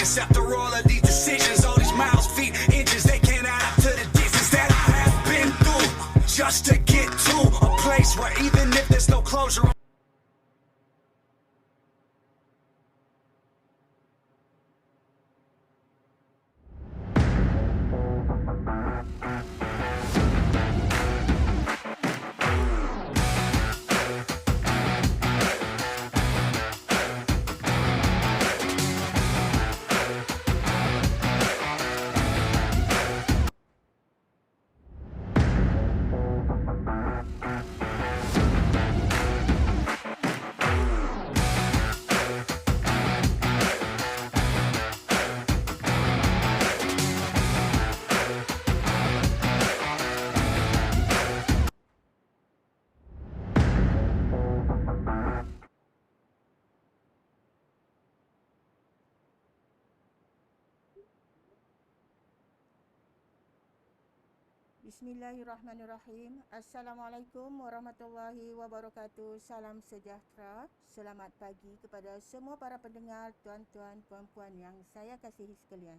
witness after all of these decisions, all these miles, feet, inches, they can't add up to the distance that I have been through just to get to a place where even if there's no closure. Bismillahirrahmanirrahim. Assalamualaikum warahmatullahi wabarakatuh. Salam sejahtera. Selamat pagi kepada semua para pendengar, tuan-tuan, puan-puan yang saya kasihi sekalian.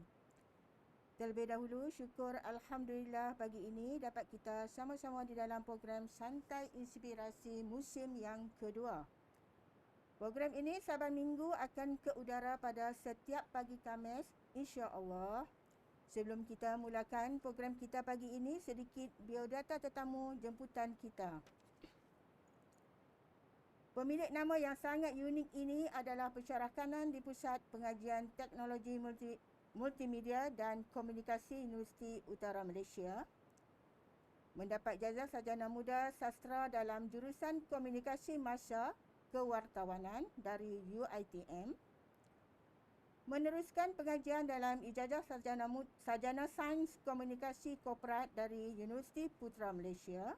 Terlebih dahulu, syukur Alhamdulillah pagi ini dapat kita sama-sama di dalam program Santai Inspirasi musim yang kedua. Program ini saban minggu akan ke udara pada setiap pagi Khamis, insya-Allah. Sebelum kita mulakan program kita pagi ini, sedikit biodata tetamu jemputan kita. Pemilik nama yang sangat unik ini adalah pensyarah kanan di Pusat Pengajian Teknologi Multimedia dan Komunikasi Universiti Utara Malaysia. Mendapat jazah sarjana muda sastra dalam jurusan Komunikasi Masa Kewartawanan dari UiTM. Meneruskan pengajian dalam ijazah sarjana Sains Komunikasi Korporat dari Universiti Putra Malaysia.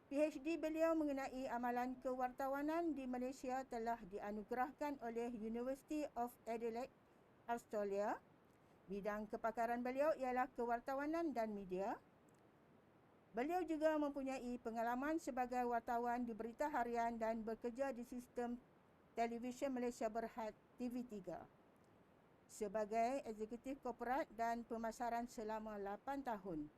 PhD beliau mengenai amalan kewartawanan di Malaysia telah dianugerahkan oleh University of Adelaide, Australia. Bidang kepakaran beliau ialah kewartawanan dan media. Beliau juga mempunyai pengalaman sebagai wartawan di berita harian dan bekerja di sistem Televisyen Malaysia Berhad TV3 sebagai eksekutif korporat dan pemasaran selama 8 tahun.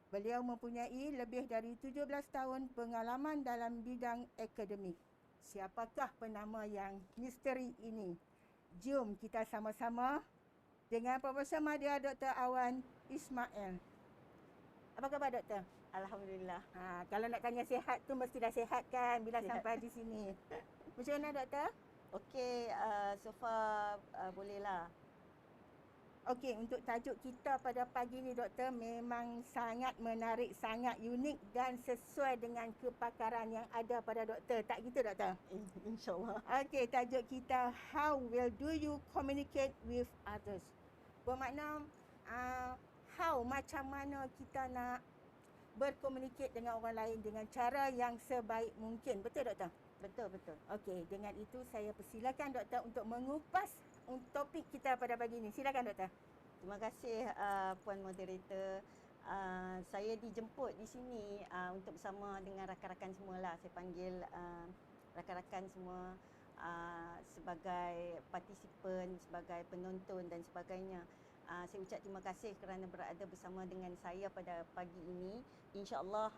Beliau mempunyai lebih dari 17 tahun pengalaman dalam bidang akademik. Siapakah penama yang misteri ini? Jom kita sama-sama dengan Profesor Madya Dr. Awan Ismail. Apa khabar Doktor? Alhamdulillah. Kalau nak tanya sihat tu mesti dah sihat kan bila Sihat. sampai di sini. Macam mana Doktor? Okey, so far bolehlah. Okey, untuk tajuk kita pada pagi ni Doktor memang sangat menarik, sangat unik dan sesuai dengan kepakaran yang ada pada Doktor. Tak gitu Doktor? InsyaAllah. Okey, tajuk kita How will do you communicate with others? Bermakna how, macam mana kita nak berkomunikasi dengan orang lain dengan cara yang sebaik mungkin. Betul Doktor? Betul, betul. Okey, dengan itu saya persilakan Doktor untuk mengupas topik kita pada pagi ini. Silakan Doktor. Terima kasih Puan Moderator. Saya dijemput di sini untuk bersama dengan rakan-rakan semualah. Saya panggil rakan-rakan semua sebagai partisipan, sebagai penonton dan sebagainya. Saya ucap terima kasih kerana berada bersama dengan saya pada pagi ini. InsyaAllah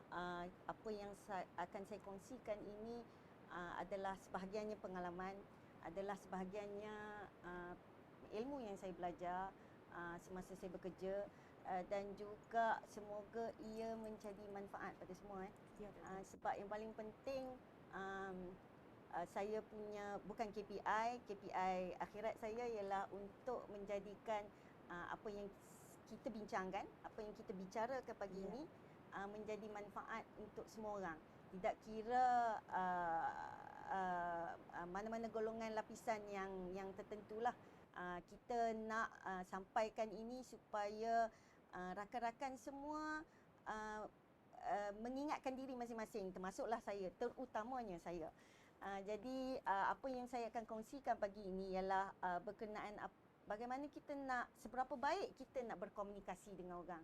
apa yang akan saya kongsikan ini adalah sebahagiannya pengalaman, adalah sebahagiannya ilmu yang saya belajar semasa saya bekerja dan juga semoga ia menjadi manfaat pada semua. Sebab yang paling penting saya punya bukan KPI akhirat saya ialah untuk menjadikan apa yang kita bincangkan, apa yang kita bicarakan pagi ini menjadi manfaat untuk semua orang. Tidak kira mana-mana golongan lapisan yang tertentulah. Kita nak sampaikan ini supaya rakan-rakan semua mengingatkan diri masing-masing, termasuklah saya, terutamanya saya. Jadi apa yang saya akan kongsikan pagi ini ialah berkenaan bagaimana kita nak, seberapa baik kita nak berkomunikasi dengan orang.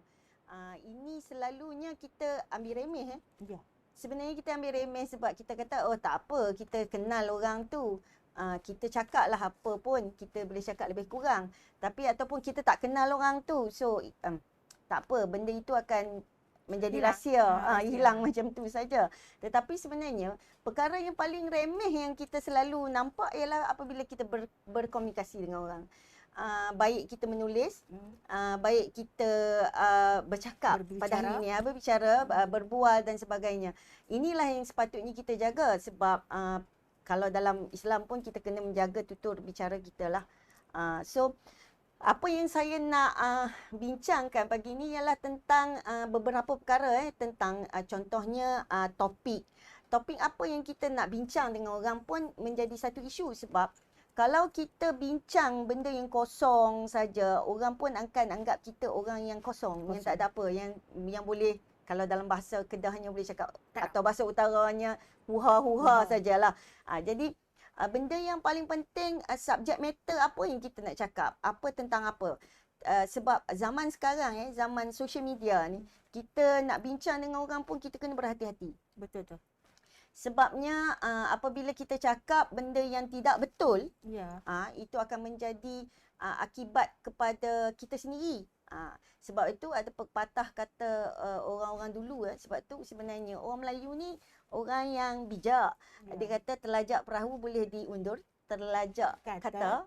Ini selalunya kita ambil remeh. Ya. Sebenarnya kita ambil remeh sebab kita kata, oh tak apa, kita kenal orang tu. kita cakap lah apa pun, kita boleh cakap lebih kurang. Tapi ataupun kita tak kenal orang tu. So, tak apa, benda itu akan menjadi Hilang. rahsia. Rahsia. Hilang macam tu saja. Tetapi sebenarnya, perkara yang paling remeh yang kita selalu nampak ialah apabila kita berkomunikasi dengan orang. Baik kita menulis, baik kita bercakap pada hari ini, berbicara, berbual dan sebagainya. Inilah yang sepatutnya kita jaga sebab kalau dalam Islam pun kita kena menjaga tutur bicara kita lah. So, apa yang saya nak bincangkan pagi ini ialah tentang beberapa perkara tentang contohnya topik. Topik apa yang kita nak bincang dengan orang pun menjadi satu isu sebab kalau kita bincang benda yang kosong saja, orang pun akan anggap kita orang yang kosong. Yang tak ada apa, yang boleh, kalau dalam bahasa Kedahnya boleh cakap atau bahasa utaranya huha-huha sajalah. Jadi benda yang paling penting, subjek matter apa yang kita nak cakap, apa tentang apa. Sebab zaman sekarang, zaman social media ni, kita nak bincang dengan orang pun kita kena berhati-hati. Betul tu. Sebabnya apabila kita cakap benda yang tidak betul, itu akan menjadi akibat kepada kita sendiri. Sebab itu ada pepatah kata orang-orang dulu, sebab tu sebenarnya orang Melayu ni orang yang bijak. Dia kata terlajak perahu boleh diundur, terlajak kata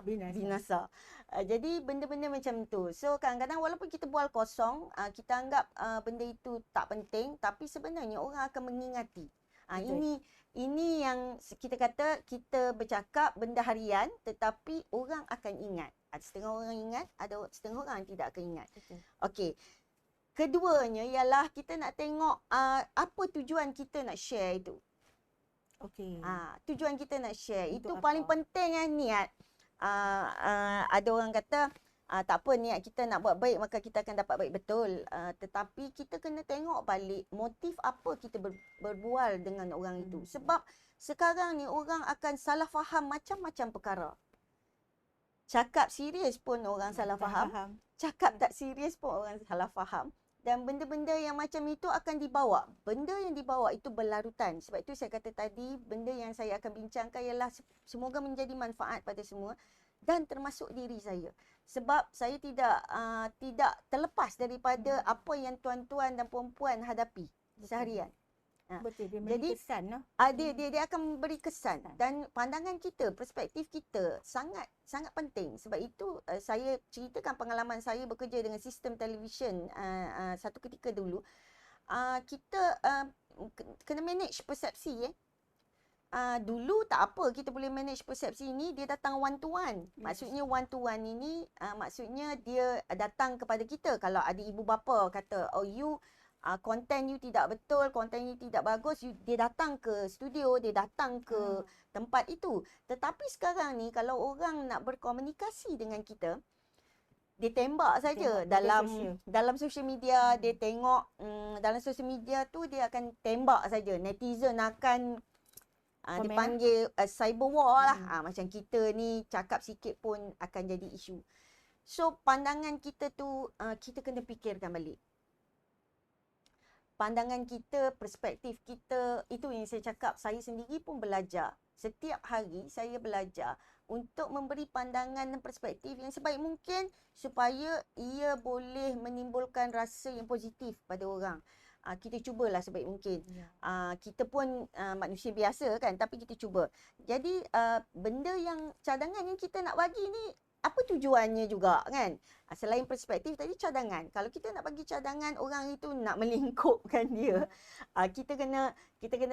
binasa. Jadi benda-benda macam tu. So kadang-kadang walaupun kita bual kosong, kita anggap benda itu tak penting, tapi sebenarnya orang akan mengingati. Ini yang kita kata kita bercakap benda harian tetapi orang akan ingat. Ada setengah orang ingat, ada setengah orang tidak akan ingat. Okey. Keduanya ialah kita nak tengok apa tujuan kita nak share itu. Okey. Tujuan kita nak share itu apa? paling penting niat. Ada orang kata tak apa, niat kita nak buat baik maka kita akan dapat baik betul. Tetapi kita kena tengok balik motif apa kita berbual dengan orang itu. Sebab sekarang ni orang akan salah faham macam-macam perkara. Cakap serius pun orang salah faham. Cakap tak serius pun orang salah faham. Dan benda-benda yang macam itu akan dibawa. Benda yang dibawa itu berlarutan. Sebab itu saya kata tadi, benda yang saya akan bincangkan ialah semoga menjadi manfaat pada semua dan termasuk diri saya. Sebab saya tidak terlepas daripada apa yang tuan-tuan dan puan-puan hadapi seharian. Betul, dia memberi kesan. Dia akan memberi kesan dan pandangan kita, perspektif kita sangat penting. Sebab itu saya ceritakan pengalaman saya bekerja dengan sistem televisyen satu ketika dulu. Kita kena manage persepsi. Dulu tak apa, kita boleh manage persepsi ini, dia datang one to one. Maksudnya one to one ini maksudnya dia datang kepada kita. Kalau ada ibu bapa kata, konten you tidak betul, konten you tidak bagus, dia datang ke studio, dia datang ke tempat itu. Tetapi sekarang ni kalau orang nak berkomunikasi dengan kita, dia tembak saja dalam social media. Dia tengok dalam social media tu dia akan tembak saja. Netizen akan dipanggil cyber war lah. Macam kita ni cakap sikit pun akan jadi isu. So pandangan kita tu kita kena fikirkan balik. Pandangan kita, perspektif kita, itu yang saya cakap. Saya sendiri pun belajar. Setiap hari saya belajar untuk memberi pandangan dan perspektif yang sebaik mungkin supaya ia boleh menimbulkan rasa yang positif pada orang. Kita cubalah sebaik mungkin. Kita pun manusia biasa kan, tapi kita cuba. Jadi benda yang cadangan yang kita nak bagi ni, apa tujuannya juga kan? Selain perspektif tadi, cadangan. Kalau kita nak bagi cadangan, orang itu nak melingkupkan dia. Kita kena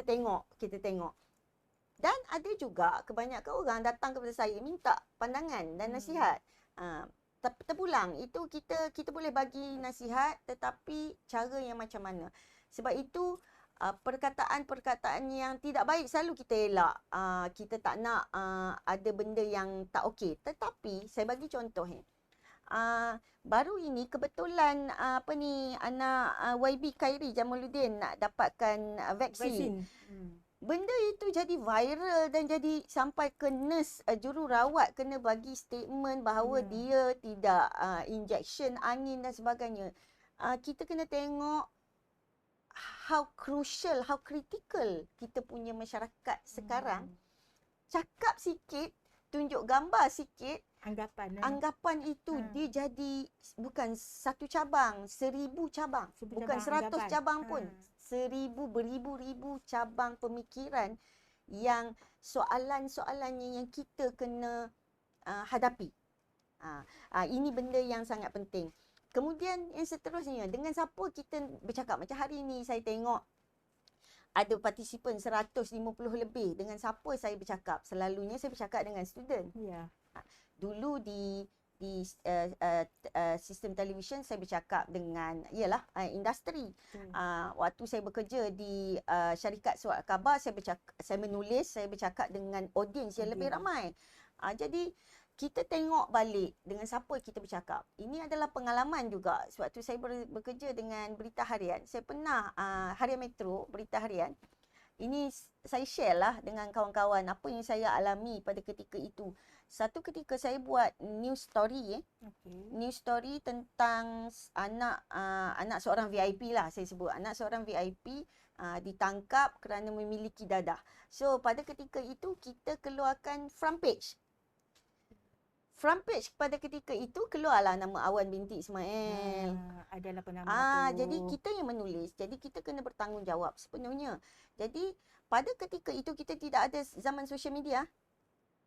tengok, Dan ada juga kebanyakan orang datang kepada saya minta pandangan dan nasihat. Terpulang, itu kita boleh bagi nasihat tetapi cara yang macam mana. Sebab itu perkataan-perkataan yang tidak baik selalu kita elak. Kita tak nak ada benda yang tak okey. Tetapi saya bagi contoh baru ini kebetulan anak YB Khairi Jamaluddin nak dapatkan vaksin. Benda itu jadi viral dan jadi sampai ke nurse jururawat kena bagi statement bahawa dia tidak injection angin dan sebagainya. Kita kena tengok how crucial, how critical kita punya masyarakat sekarang cakap sikit, tunjuk gambar sikit, Anggapan itu dia jadi bukan satu cabang, 1000 cabang. Bukan 100 cabang pun. 1000, beribu-ribu cabang pemikiran yang soalannya yang kita kena hadapi. Ini benda yang sangat penting. Kemudian yang seterusnya, dengan siapa kita bercakap? Macam hari ni saya tengok ada partisipan 150 lebih. Dengan siapa saya bercakap? Selalunya saya bercakap dengan student. Ya. Dulu di sistem televisyen saya bercakap dengan industri. Waktu saya bekerja di syarikat surat khabar, saya menulis, saya bercakap dengan audiens yang lebih ramai. Jadi kita tengok balik dengan siapa kita bercakap. Ini adalah pengalaman juga. Sewaktu saya bekerja dengan berita harian, saya pernah Harian Metro, berita harian. Ini saya share lah dengan kawan-kawan apa yang saya alami pada ketika itu. Satu ketika saya buat news story, news story tentang anak seorang VIP lah, saya sebut anak seorang VIP ditangkap kerana memiliki dadah. So pada ketika itu kita keluarkan front page. Front page pada ketika itu keluarlah nama Awan binti Ismail. Adalah penama tu. Jadi kita yang menulis. Jadi kita kena bertanggungjawab sepenuhnya. Jadi pada ketika itu kita tidak ada zaman social media.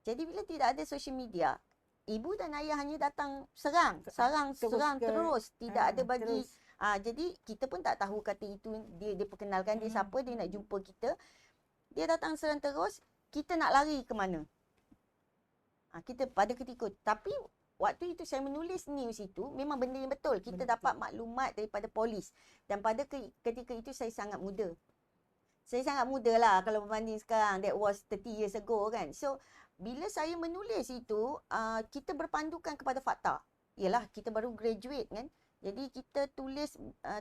Jadi bila tidak ada social media, ibu dan ayah hanya datang serang terus. Tidak ada bagi. Jadi kita pun tak tahu kata itu dia perkenalkan dia siapa, dia nak jumpa kita. Dia datang serang terus, kita nak lari ke mana? Kita pada ketika, tapi waktu itu saya menulis news itu memang benda yang betul. Kita dapat maklumat daripada polis. Dan pada ketika itu saya sangat muda. Saya sangat muda lah kalau berbanding sekarang. That was 30 years ago kan. So, bila saya menulis itu, kita berpandukan kepada fakta. Yalah, kita baru graduate kan. Jadi kita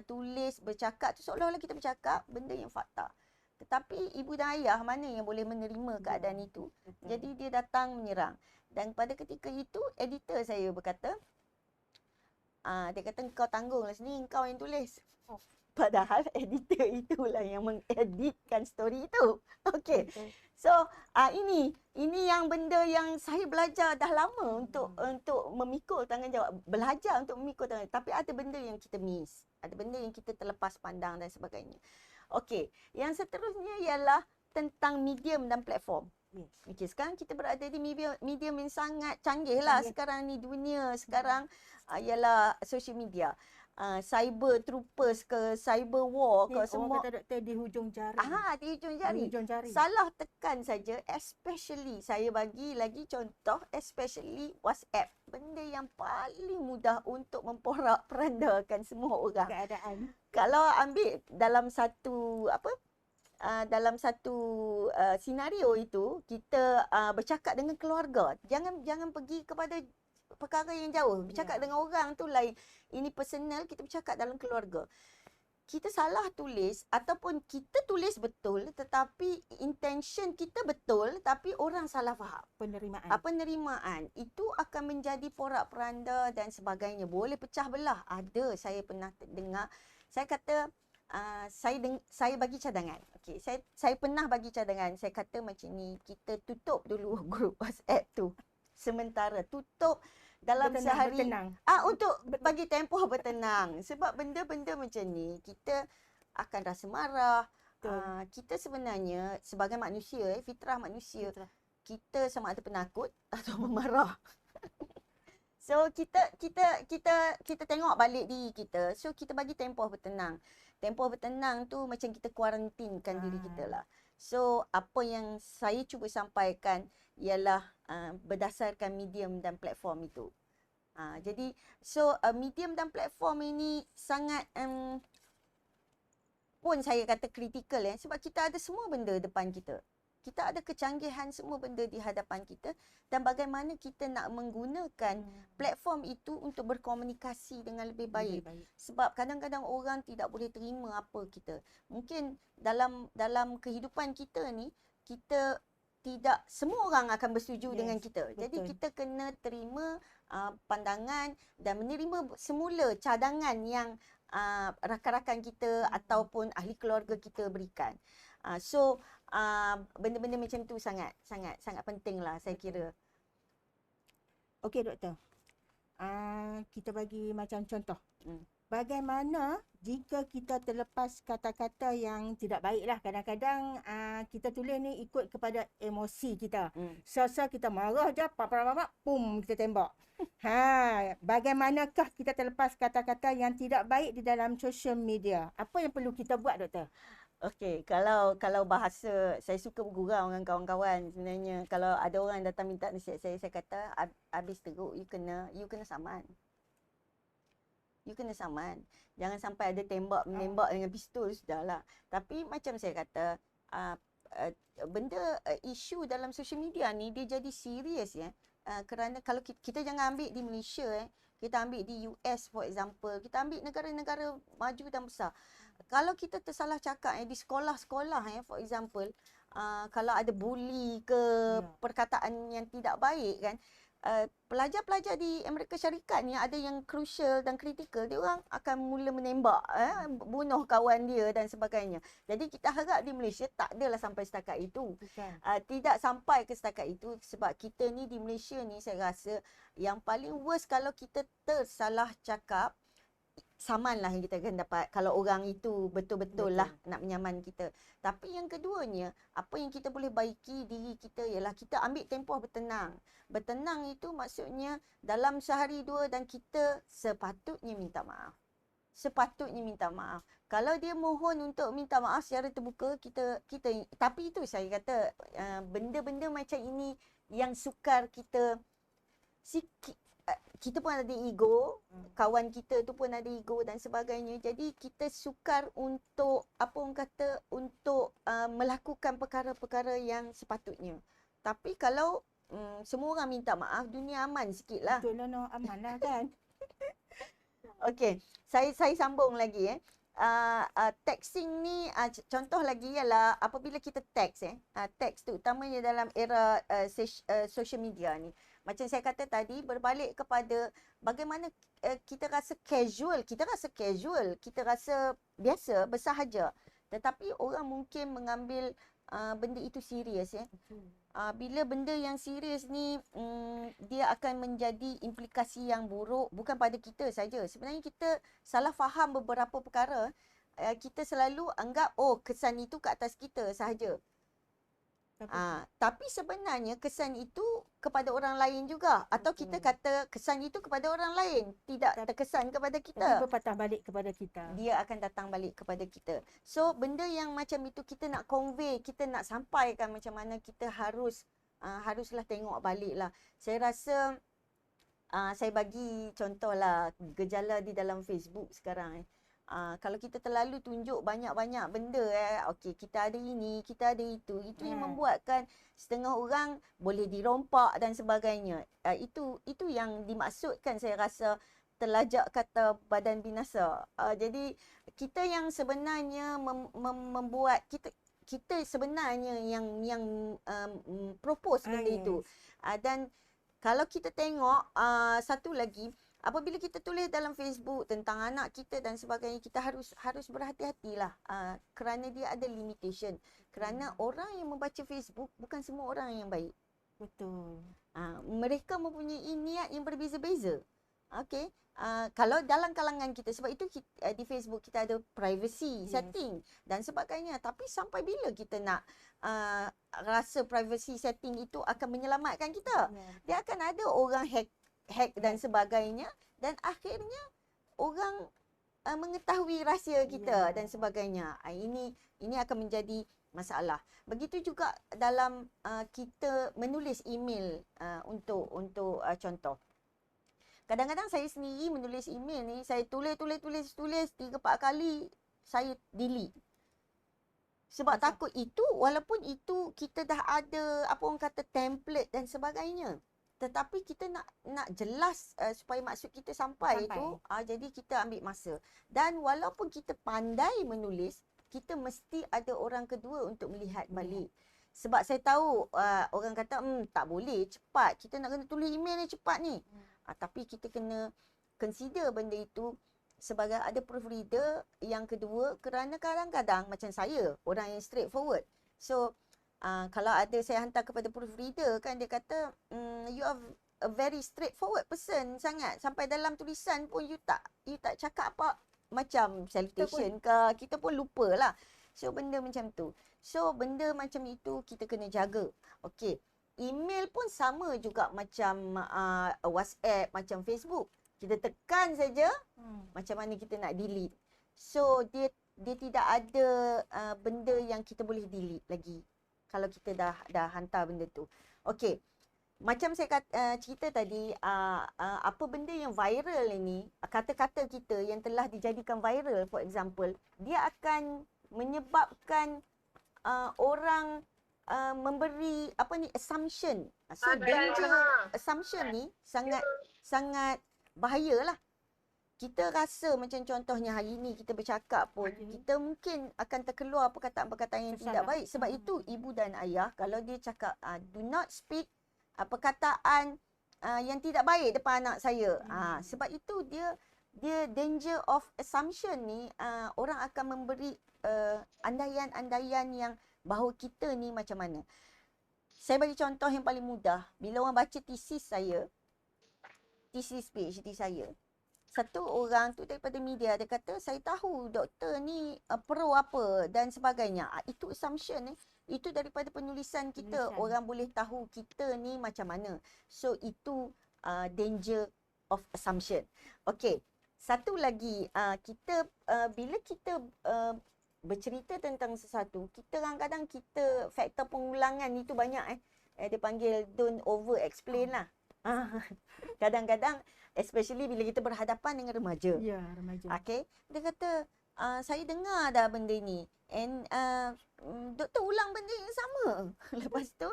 tulis bercakap tu seolah-olah kita bercakap benda yang fakta. Tetapi ibu dan ayah mana yang boleh menerima keadaan itu. Jadi dia datang menyerang. Dan pada ketika itu editor saya berkata, dia kata kau tanggungllah sini, kau yang tulis. Padahal editor itulah yang mengeditkan story itu. Okey. So ini yang benda yang saya belajar dah lama untuk memikul tanggungjawab, belajar untuk memikul tanggungjawab. Tapi ada benda yang kita miss, ada benda yang kita terlepas pandang dan sebagainya. Okey, yang seterusnya ialah tentang medium dan platform. Okey, sekarang kita berada di medium yang sangat canggih lah sekarang ni dunia sekarang ialah social media. Cyber troopers ke cyber war ke semua. Orang kata doktor di hujung jari. Di hujung jari. Di hujung jari. Salah tekan saja, especially saya bagi lagi contoh, especially WhatsApp. Benda yang paling mudah untuk memporak-perandakan semua orang. Keadaan. Kalau ambil dalam satu senario itu kita bercakap dengan keluarga. Jangan pergi kepada perkara yang jauh. Bercakap dengan orang tu lain. Ini personal, kita bercakap dalam keluarga. Kita salah tulis ataupun kita tulis betul tetapi intention kita betul tapi orang salah faham. Penerimaan itu akan menjadi porak-peranda dan sebagainya. Boleh pecah belah. Ada, saya pernah dengar. Saya kata saya bagi cadangan. Okey, saya pernah bagi cadangan. Saya kata macam ni, kita tutup dulu grup WhatsApp tu. Sementara tutup dalam sehari untuk bagi tempoh bertenang. Sebab benda-benda macam ni kita akan rasa marah. Kita sebenarnya sebagai manusia, fitrah manusia, kita sama ada penakut atau memarah. So kita tengok balik diri kita. So kita bagi tempoh bertenang. Tempoh bertenang tu macam kita kuarantinkan diri kita lah. So apa yang saya cuba sampaikan ialah berdasarkan medium dan platform itu. Jadi medium dan platform ini sangat pun saya kata kritikal sebab kita ada semua benda depan kita. Kita ada kecanggihan semua benda di hadapan kita dan bagaimana kita nak menggunakan platform itu untuk berkomunikasi dengan lebih baik. Sebab kadang-kadang orang tidak boleh terima apa kita. Mungkin dalam kehidupan kita ni, kita tidak semua orang akan bersetuju dengan kita. Jadi kita kena terima pandangan dan menerima semula cadangan yang rakan-rakan kita ataupun ahli keluarga kita berikan. Benda-benda macam tu sangat penting lah saya kira. Okey doktor. Kita bagi macam contoh. Hmm. Bagaimana jika kita terlepas kata-kata yang tidak baik lah. Kadang-kadang kita tulis ni ikut kepada emosi kita. Selesa kita marah je, pum, kita tembak. Bagaimanakah kita terlepas kata-kata yang tidak baik di dalam social media? Apa yang perlu kita buat doktor? Okey, kalau bahasa, saya suka bergurau dengan kawan-kawan sebenarnya. Kalau ada orang datang minta nasihat saya kata habis teruk, you kena saman. You kena saman. Jangan sampai ada menembak dengan pistol, sudahlah. Tapi macam saya kata, isu dalam social media ni dia jadi serius ya. Kerana kalau kita jangan ambil di Malaysia kita ambil di US for example, kita ambil negara-negara maju dan besar. Kalau kita tersalah cakap di sekolah-sekolah for example, kalau ada bully ke perkataan yang tidak baik kan, pelajar-pelajar di Amerika Syarikat ni ada yang crucial dan kritikal, dia orang akan mula menembak, bunuh kawan dia dan sebagainya. Jadi kita harap di Malaysia tak adalah sampai setakat itu. Tidak sampai ke setakat itu, sebab kita ni di Malaysia ni saya rasa yang paling worst kalau kita tersalah cakap, saman lah yang kita akan dapat kalau orang itu betul-betul lah nak menyaman kita. Tapi yang keduanya, apa yang kita boleh baiki diri kita ialah kita ambil tempoh bertenang. Bertenang itu maksudnya dalam sehari dua dan kita sepatutnya minta maaf. Sepatutnya minta maaf. Kalau dia mohon untuk minta maaf secara terbuka, kita tapi itu saya kata benda-benda macam ini yang sukar kita kita pun ada ego, kawan kita tu pun ada ego dan sebagainya. Jadi kita sukar untuk untuk melakukan perkara-perkara yang sepatutnya. Tapi kalau semua orang minta maaf, dunia aman sikit lah. Betul lah, aman lah kan. Okey, saya sambung lagi texting ni contoh lagi ialah apabila kita text text tu utamanya dalam era social media ni. Macam saya kata tadi, berbalik kepada bagaimana kita rasa casual, kita rasa biasa, bersahaja. Tetapi orang mungkin mengambil benda itu serius bila benda yang serius ni dia akan menjadi implikasi yang buruk bukan pada kita saja. Sebenarnya kita salah faham beberapa perkara. Kita selalu anggap kesan itu ke atas kita sahaja. Tapi sebenarnya kesan itu kepada orang lain juga. Atau kita kata kesan itu kepada orang lain, tidak terkesan kepada kita. Tapi berpatah balik kepada kita. Dia akan datang balik kepada kita. So benda yang macam itu kita nak convey, kita nak sampaikan macam mana, kita haruslah tengok balik lah. Saya rasa saya bagi contoh lah gejala di dalam Facebook sekarang kalau kita terlalu tunjuk banyak-banyak benda okey, kita ada ini, kita ada itu yang membuatkan setengah orang boleh dirompak dan sebagainya. Itu yang dimaksudkan saya rasa terlajak kata badan binasa. Jadi kita yang sebenarnya membuat kita sebenarnya yang propose benda itu. Dan kalau kita tengok satu lagi, apabila kita tulis dalam Facebook tentang anak kita dan sebagainya, kita harus berhati-hatilah kerana dia ada limitation. Kerana orang yang membaca Facebook bukan semua orang yang baik. Betul. Mereka mempunyai niat yang berbeza-beza. Okey. Kalau dalam kalangan kita, sebab itu di Facebook kita ada privacy setting dan sebagainya. Tapi sampai bila kita nak rasa privacy setting itu akan menyelamatkan kita? Dia akan ada orang hack dan sebagainya, dan akhirnya orang mengetahui rahsia kita dan sebagainya. Ini akan menjadi masalah. Begitu juga dalam kita menulis email untuk contoh. Kadang-kadang saya sendiri menulis email ni, saya tulis 3-4 kali saya delete. Sebab takut itu, walaupun itu kita dah ada apa orang kata template dan sebagainya. Tetapi kita nak jelas supaya maksud kita sampai. Itu jadi kita ambil masa. Dan walaupun kita pandai menulis, kita mesti ada orang kedua untuk melihat balik. Sebab saya tahu orang kata tak boleh cepat, kita nak kena tulis email ni cepat ni. Tapi kita kena consider benda itu. sebagai ada proofreader. Yang kedua, kerana kadang-kadang macam saya, orang yang straightforward. So, kalau ada saya hantar kepada proofreader kan, dia kata, you are a very straightforward person sangat. Sampai dalam tulisan pun you tak cakap apa macam salutation ke, kita pun lupa lah. So, benda macam tu. So, benda macam itu kita kena jaga. Okey. Email pun sama juga macam WhatsApp, macam Facebook. Kita tekan saja macam mana kita nak delete. So, dia tidak ada benda yang kita boleh delete lagi kalau kita dah hantar benda tu. Okey. Macam saya cerita tadi, apa benda yang viral ini, kata-kata kita yang telah dijadikan viral, for example, dia akan menyebabkan orang memberi assumption. So danger assumption ni sangat bahayalah. Kita rasa macam contohnya hari ni kita bercakap pun, kita mungkin akan terkeluar perkataan-perkataan yang tidak baik. Sebab itu ibu dan ayah kalau dia cakap do not speak perkataan yang tidak baik depan anak saya. Sebab itu dia danger of assumption ni, orang akan memberi andaian-andaian yang bahawa kita ni macam mana. Saya bagi contoh yang paling mudah. Bila orang baca tesis PhD saya, satu orang tu daripada media, dia kata, saya tahu doktor ni pro apa dan sebagainya. Itu assumption itu daripada penulisan kita. Orang boleh tahu kita ni macam mana. So itu danger of assumption. Okey. Satu lagi, kita bila kita bercerita tentang sesuatu, kita kadang-kadang faktor pengulangan itu banyak dia panggil don't over explain lah. Kadang-kadang especially bila kita berhadapan dengan remaja. Ya, remaja. Okey, dia kata saya dengar dah benda ni and doktor ulang benda yang sama. Lepas tu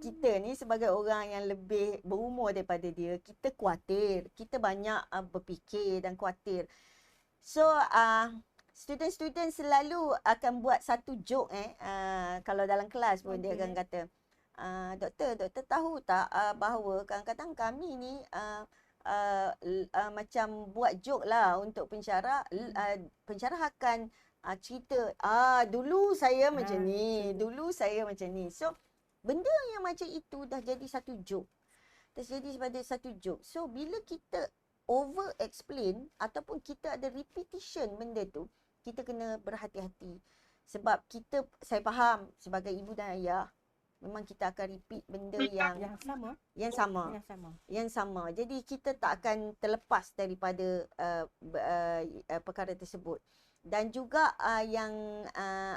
kita ni sebagai orang yang lebih berumur daripada dia, kita khuatir, kita banyak berfikir dan khuatir. So student-student selalu akan buat satu joke kalau dalam kelas pun dia akan kata, doktor tahu tak bahawa kadang-kadang kami ni macam buat joke lah untuk pensyarah. Pensyarah akan cerita, dulu saya macam ni, dulu saya macam ni. So benda yang macam itu dah jadi satu joke. Terjadi sebagai satu joke. So bila kita over explain ataupun kita ada repetition benda tu, kita kena berhati-hati. Sebab saya faham sebagai ibu dan ayah, memang kita akan repeat benda yang sama. Jadi kita tak akan terlepas daripada perkara tersebut. Dan juga yang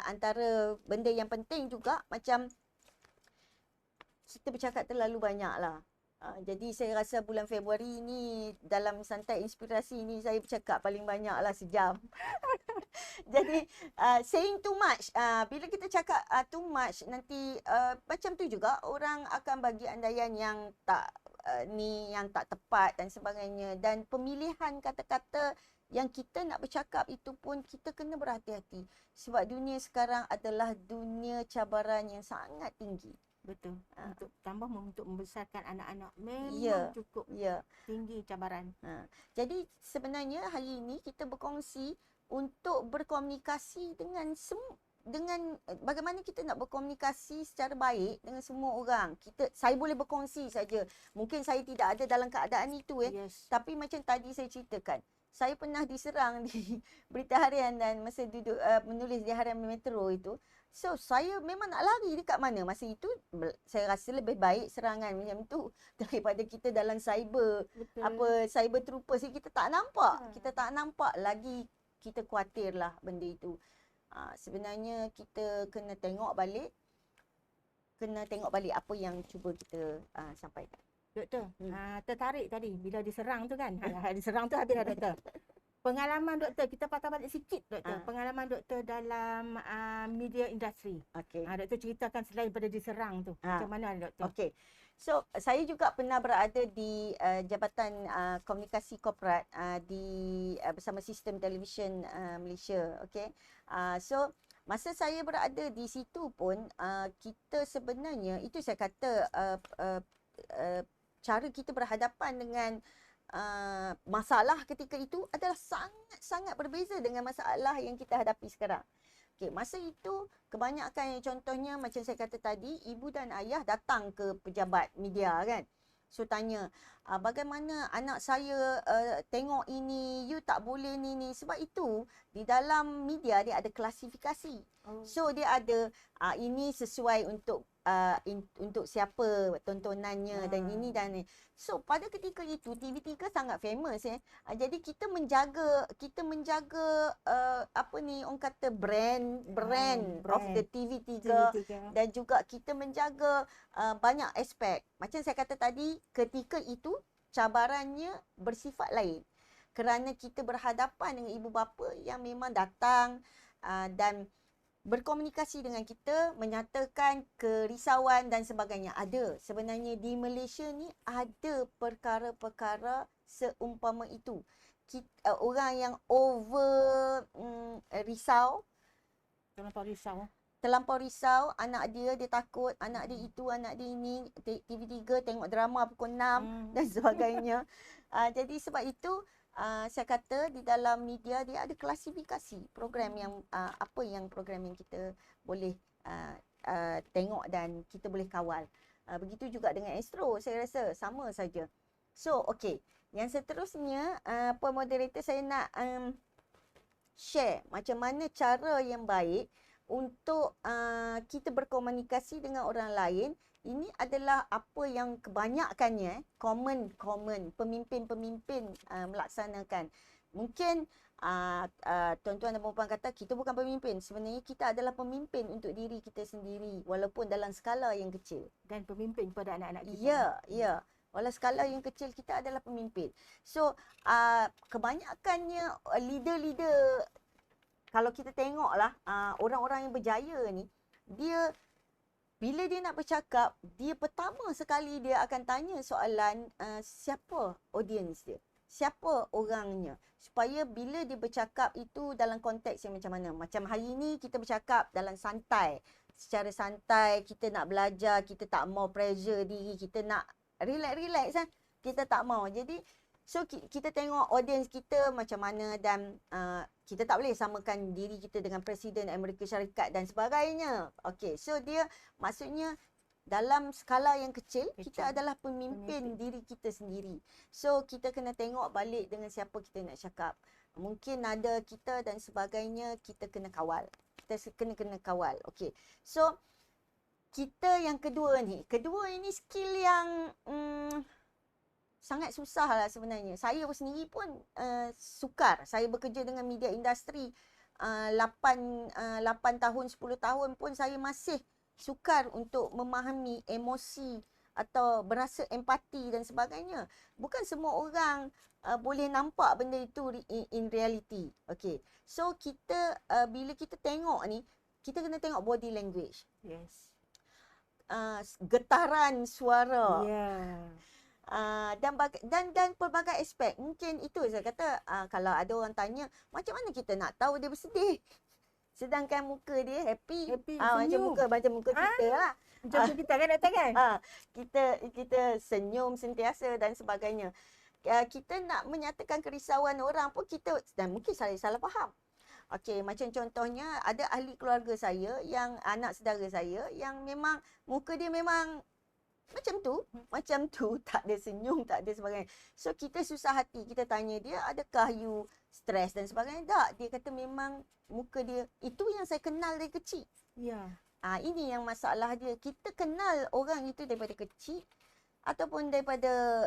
antara benda yang penting juga, macam kita bercakap terlalu banyak lah. Jadi saya rasa bulan Februari ni dalam santai inspirasi ni saya bercakap paling banyak lah, sejam. Jadi saying too much, bila kita cakap too much, nanti macam tu juga orang akan bagi andaian yang yang tak tepat dan sebagainya. Dan pemilihan kata-kata yang kita nak bercakap itu pun kita kena berhati-hati. Sebab dunia sekarang adalah dunia cabaran yang sangat tinggi. Betul. Untuk membesarkan anak-anak memang cukup tinggi cabaran. Jadi sebenarnya hari ini kita berkongsi untuk berkomunikasi dengan bagaimana kita nak berkomunikasi secara baik dengan semua orang. Saya boleh berkongsi saja. Mungkin saya tidak ada dalam keadaan itu tapi macam tadi saya ceritakan, saya pernah diserang di Berita Harian dan masa duduk menulis di Harian Metro itu. So saya memang nak lari dekat mana. Masa itu saya rasa lebih baik serangan macam tu daripada kita dalam cyber. Betul. Cyber troopers ni kita tak nampak. Kita tak nampak lagi, kita khuatir lah benda itu. Sebenarnya kita kena tengok balik apa yang cuba kita sampaikan. Doktor, tertarik tadi bila diserang tu kan. Diserang tu habis dah doktor. Pengalaman doktor, kita patah balik sikit doktor. Pengalaman doktor dalam media industri. Okey. Doktor ceritakan selain daripada diserang tu. Macam mana doktor? Okey. So, saya juga pernah berada di Jabatan Komunikasi Korporat bersama Sistem Televisyen Malaysia. Okey. So, masa saya berada di situ pun, kita sebenarnya, itu saya kata, cara kita berhadapan dengan masalah ketika itu adalah sangat-sangat berbeza dengan masalah yang kita hadapi sekarang. Okey, masa itu kebanyakan contohnya macam saya kata tadi, ibu dan ayah datang ke pejabat media kan. So tanya, bagaimana anak saya tengok ini, you tak boleh ni. Sebab itu di dalam media dia ada klasifikasi. So dia ada ini sesuai untuk untuk siapa tontonannya dan ini dan ni. So pada ketika itu TV3 sangat famous jadi kita menjaga apa ni orang kata brand of the TV3 dan juga kita menjaga banyak aspek. Macam saya kata tadi, ketika itu cabarannya bersifat lain. Kerana kita berhadapan dengan ibu bapa yang memang datang dan berkomunikasi dengan kita, menyatakan kerisauan dan sebagainya. Ada. Sebenarnya di Malaysia ni ada perkara-perkara seumpama itu. Orang yang risau. Terlampau risau, anak dia takut, anak dia itu, anak dia ini, TV3 tengok drama pukul 6 dan sebagainya. Jadi sebab itu, saya kata di dalam media dia ada klasifikasi program yang program yang kita boleh tengok dan kita boleh kawal. Begitu juga dengan Astro, saya rasa sama saja. So, okey. Yang seterusnya, moderator saya nak share macam mana cara yang baik untuk kita berkomunikasi dengan orang lain. Ini adalah apa yang kebanyakannya common pemimpin-pemimpin melaksanakan. Mungkin tuan-tuan dan puan-puan kata kita bukan pemimpin. Sebenarnya kita adalah pemimpin untuk diri kita sendiri walaupun dalam skala yang kecil. Dan pemimpin kepada anak-anak kita. Ya. Walau skala yang kecil kita adalah pemimpin. So kebanyakannya leader-leader, kalau kita tengoklah orang-orang yang berjaya ni, bila dia nak bercakap, dia pertama sekali dia akan tanya soalan siapa audience dia, siapa orangnya, supaya bila dia bercakap itu dalam konteks yang macam mana. Macam hari ni kita bercakap dalam santai, secara santai, kita nak belajar, kita tak mau pressure diri, kita nak relax kan, kita tak mau. Jadi so kita tengok audience kita macam mana dan kita tak boleh samakan diri kita dengan Presiden Amerika Syarikat dan sebagainya. Okey, so dia maksudnya dalam skala yang kecil, kita adalah pemimpin diri kita sendiri. So kita kena tengok balik dengan siapa kita nak cakap. Mungkin nada kita dan sebagainya kita kena kawal. Kita kena kawal. Okey. So kita yang kedua ini skill yang sangat susah lah sebenarnya. Saya sendiri pun sukar. Saya bekerja dengan media industri 8 tahun, 10 tahun pun saya masih sukar untuk memahami emosi atau berasa empati dan sebagainya. Bukan semua orang boleh nampak benda itu in reality. Okay. So kita bila kita tengok ni, kita kena tengok body language. Yes. Getaran suara. Yeah. Dan pelbagai aspek. Mungkin itu saya kata kalau ada orang tanya macam mana kita nak tahu dia bersedih sedangkan muka dia happy macam muka kita lah. Macam kita kan datang kan? Kita senyum sentiasa dan sebagainya. Kita nak menyatakan kerisauan orang pun kita dan mungkin salah faham. Okey, macam contohnya ada ahli keluarga saya yang anak saudara saya yang memang muka dia memang macam tu, tak ada senyum, tak ada sebagainya. So kita susah hati, kita tanya dia, adakah you stres dan sebagainya? Tak, dia kata memang muka dia, itu yang saya kenal dari kecil. Ya. Ini yang masalah dia, kita kenal orang itu daripada kecil ataupun daripada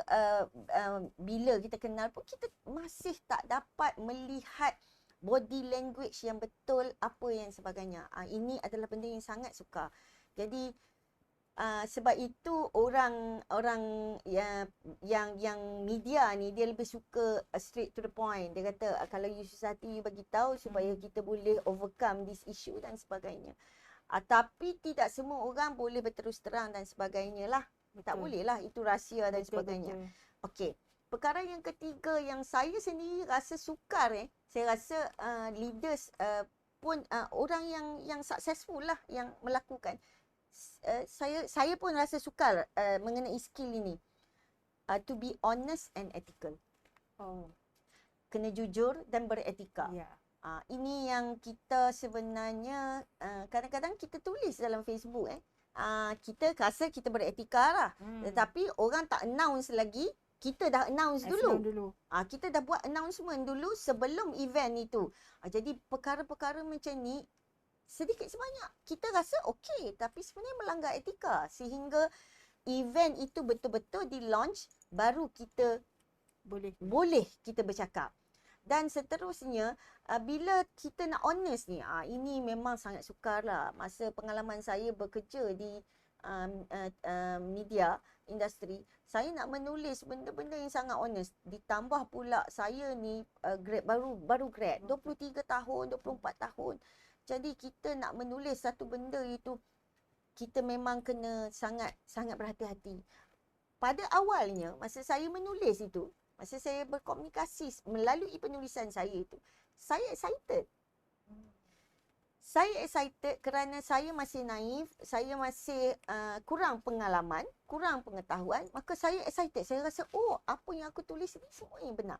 bila kita kenal pun kita masih tak dapat melihat body language yang betul apa yang sebagainya. Ini adalah benda yang sangat sukar. Jadi sebab itu orang yang media ni dia lebih suka straight to the point. Dia kata kalau you susah hati you bagi tahu supaya kita boleh overcome this issue dan sebagainya. Tapi tidak semua orang boleh berterus terang dan sebagainya lah. Tak boleh lah, itu rahsia dan sebagainya. Okey. Perkara yang ketiga yang saya sendiri rasa sukar saya rasa leaders pun orang yang successful lah yang melakukan. Saya pun rasa sukar mengenai skill ini. To be honest and ethical. Oh, Kena jujur dan beretika. ya. Ini yang kita sebenarnya kadang-kadang kita tulis dalam Facebook kita rasa kita beretika lah. Tetapi orang tak announce lagi, kita dah announce dulu. Kita dah buat announcement dulu sebelum event itu. Jadi perkara-perkara macam ni sedikit sebanyak kita rasa okey, tapi sebenarnya melanggar etika sehingga event itu betul-betul di launch baru kita boleh kita bercakap. Dan seterusnya, bila kita nak honest ni, ini memang sangat sukar lah. Masa pengalaman saya bekerja di media, industri, saya nak menulis benda-benda yang sangat honest. Ditambah pula saya ni grad baru grad, 23 tahun, 24 tahun. Jadi kita nak menulis satu benda itu, kita memang kena sangat berhati-hati. Pada awalnya, masa saya menulis itu, masa saya berkomunikasi melalui penulisan saya itu, saya excited. Saya excited kerana saya masih naif, saya masih kurang pengalaman, kurang pengetahuan, maka saya excited. Saya rasa, apa yang aku tulis ni semua yang benar.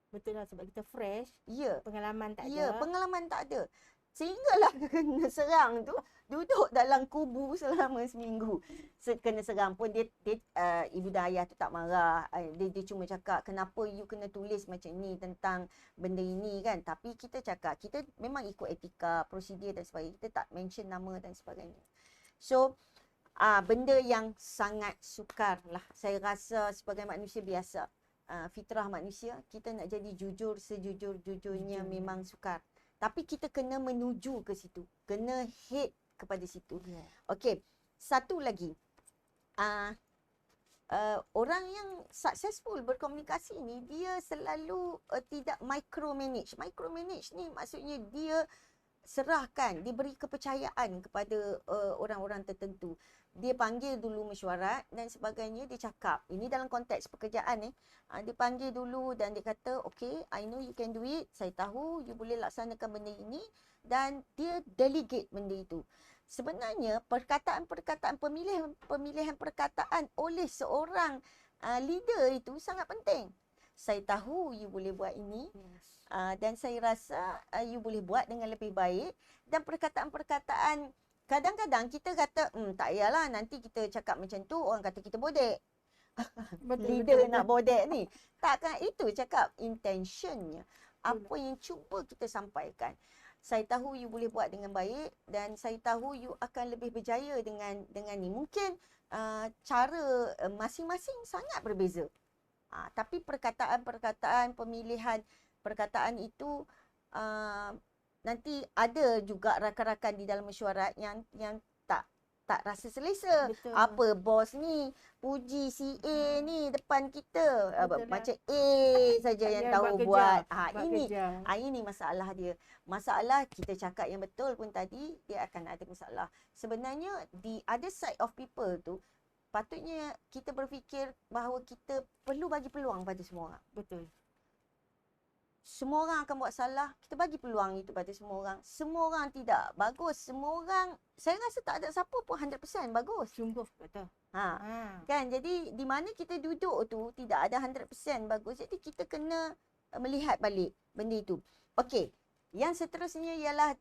Betul lah, sebab kita fresh, Ya. pengalaman tak ada. Ya, pengalaman tak ada. Sehinggalah kena serang tu, duduk dalam kubu selama seminggu. Kena serang pun dia ibu dan ayah tu tak marah. Dia cuma cakap, kenapa you kena tulis macam ni tentang benda ini kan. Tapi kita cakap, kita memang ikut etika, prosedur dan sebagainya. Kita tak mention nama dan sebagainya. So, benda yang sangat sukar lah. Saya rasa sebagai manusia biasa, fitrah manusia, kita nak jadi jujur sejujur-jujurnya memang sukar. Tapi kita kena menuju ke situ. Kena head kepada situ. Yeah. Okey, satu lagi. Orang yang successful berkomunikasi ni, dia selalu tidak micromanage. Micromanage ni maksudnya dia serahkan, dia beri kepercayaan kepada orang-orang tertentu. Dia panggil dulu mesyuarat dan sebagainya, dia cakap. Ini dalam konteks pekerjaan dia panggil dulu dan dia kata, okay, I know you can do it. Saya tahu you boleh laksanakan benda ini. Dan dia delegate benda itu. Sebenarnya perkataan-perkataan, pemilihan perkataan oleh seorang leader itu sangat penting. Saya tahu you boleh buat ini. Dan saya rasa you boleh buat dengan lebih baik. Dan perkataan-perkataan, kadang-kadang kita kata, tak payahlah nanti kita cakap macam tu, orang kata kita bodek. Leader nak bodek ni. Takkan itu cakap intentionnya. Apa yang cuba kita sampaikan. Saya tahu you boleh buat dengan baik dan saya tahu you akan lebih berjaya dengan ni. Mungkin cara masing-masing sangat berbeza. Tapi perkataan-perkataan, pemilihan perkataan itu nanti ada juga rakan-rakan di dalam mesyuarat yang tak rasa selesa. Betul. Apa bos ni puji si A ni depan kita. Macam A saja yang tahu buat. Ini masalah dia. Masalah kita cakap yang betul pun tadi, dia akan ada masalah. Sebenarnya the other side of people tu, patutnya kita berfikir bahawa kita perlu bagi peluang pada semua orang. Betul. Semua orang akan buat salah, kita bagi peluang itu pada semua orang. Semua orang tidak bagus, semua orang, saya rasa tak ada siapa pun 100% bagus. Sungguh betul. Kan, jadi di mana kita duduk tu tidak ada 100% bagus. Jadi kita kena melihat balik benda itu. Okey, yang seterusnya ialah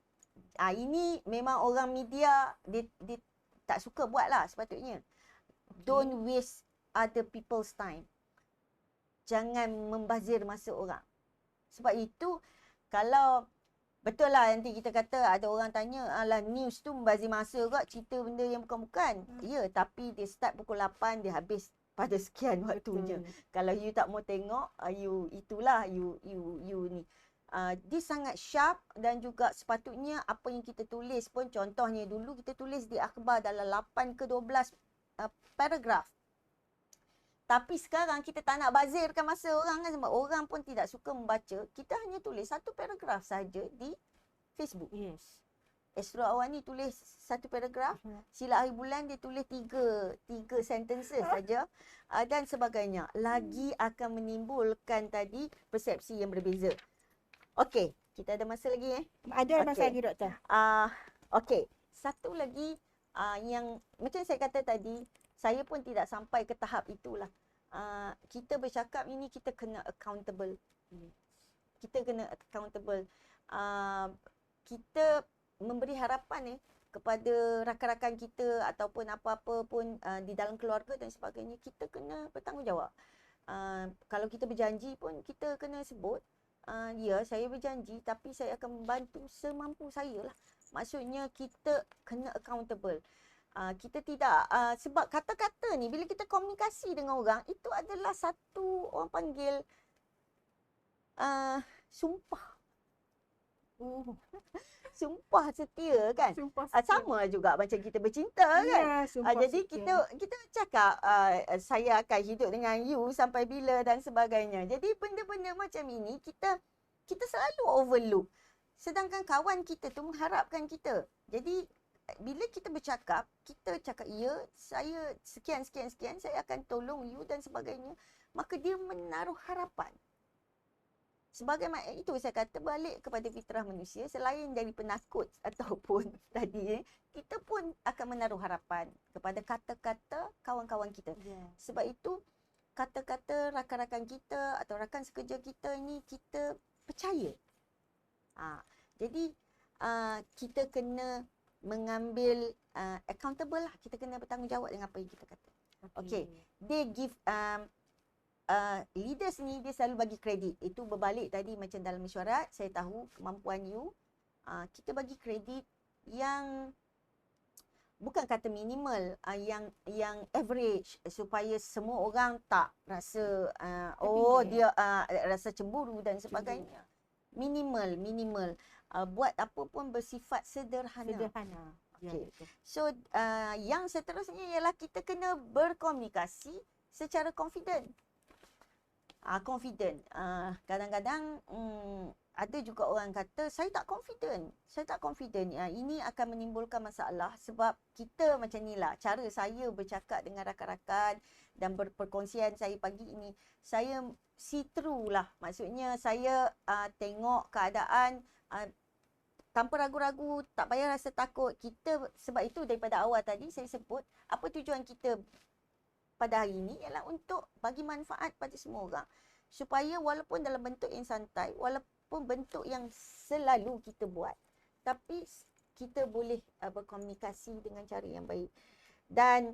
ini memang orang media dia tak suka buat lah sepatutnya. Don't waste other people's time. Jangan membazir masa orang. Sebab itu, kalau betul lah nanti kita kata ada orang tanya, alah news tu membazir masa kot, cerita benda yang bukan-bukan. Ya, tapi dia start pukul 8, dia habis pada sekian waktunya. Kalau you tak mau tengok, you ni. Dia sangat sharp dan juga sepatutnya apa yang kita tulis pun, contohnya dulu kita tulis di akhbar dalam 8 ke 12 paragraf. Tapi sekarang kita tak nak bazirkan masa orang kan, sebab orang pun tidak suka membaca. Kita hanya tulis satu paragraf saja di Facebook. Yes. Esra Awani tulis satu paragraf, Sila Hari Bulan dia tulis tiga sentences saja dan sebagainya. Lagi akan menimbulkan tadi persepsi yang berbeza. Okey, kita ada masa lagi Ada masa lagi, Doktor. Okey, satu lagi yang macam saya kata tadi, saya pun tidak sampai ke tahap itulah. kita bercakap ini kita kena accountable. Kita kena accountable. Kita memberi harapan kepada rakan-rakan kita ataupun apa-apa pun di dalam keluarga dan sebagainya, kita kena bertanggungjawab. Kalau kita berjanji pun kita kena sebut, ya saya berjanji tapi saya akan membantu semampu saya lah. Maksudnya kita kena accountable. Kita tidak, sebab kata-kata ni bila kita komunikasi dengan orang, itu adalah satu orang panggil sumpah. Sumpah setia kan. Sumpah Sama juga macam kita bercinta kan. Jadi kita cakap saya akan hidup dengan you sampai bila dan sebagainya. Jadi benda-benda macam ini kita selalu overlook. Sedangkan kawan kita tu mengharapkan kita. Jadi bila kita bercakap, kita cakap ya, saya sekian saya akan tolong you dan sebagainya, maka dia menaruh harapan. Sebagaimana itu saya kata, balik kepada fitrah manusia, selain dari penakut ataupun tadi, kita pun akan menaruh harapan kepada kata-kata kawan-kawan kita. Sebab itu kata-kata rakan-rakan kita atau rakan sekerja kita ini kita percaya. Jadi kita kena mengambil accountable lah. Kita kena bertanggungjawab dengan apa yang kita kata. Okay. They give leaders ni dia selalu bagi kredit. Itu berbalik tadi macam dalam mesyuarat, saya tahu kemampuan you. Kita bagi kredit yang bukan kata minimal, yang average, supaya semua orang tak rasa dia rasa cemburu dan sebagainya. Minimal. Buat apa pun bersifat sederhana. Okay. So yang seterusnya ialah kita kena berkomunikasi secara confident. Kadang-kadang ada juga orang kata saya tak confident. Ini akan menimbulkan masalah sebab kita macam inilah cara saya bercakap dengan rakan-rakan dan perkongsian saya pagi ini. Saya see through lah. Maksudnya saya tengok keadaan tanpa ragu-ragu, tak payah rasa takut. Sebab itu daripada awal tadi saya sebut apa tujuan kita pada hari ini ialah untuk bagi manfaat pada semua orang. Supaya walaupun dalam bentuk yang santai, walaupun bentuk yang selalu kita buat, tapi kita boleh berkomunikasi dengan cara yang baik. Dan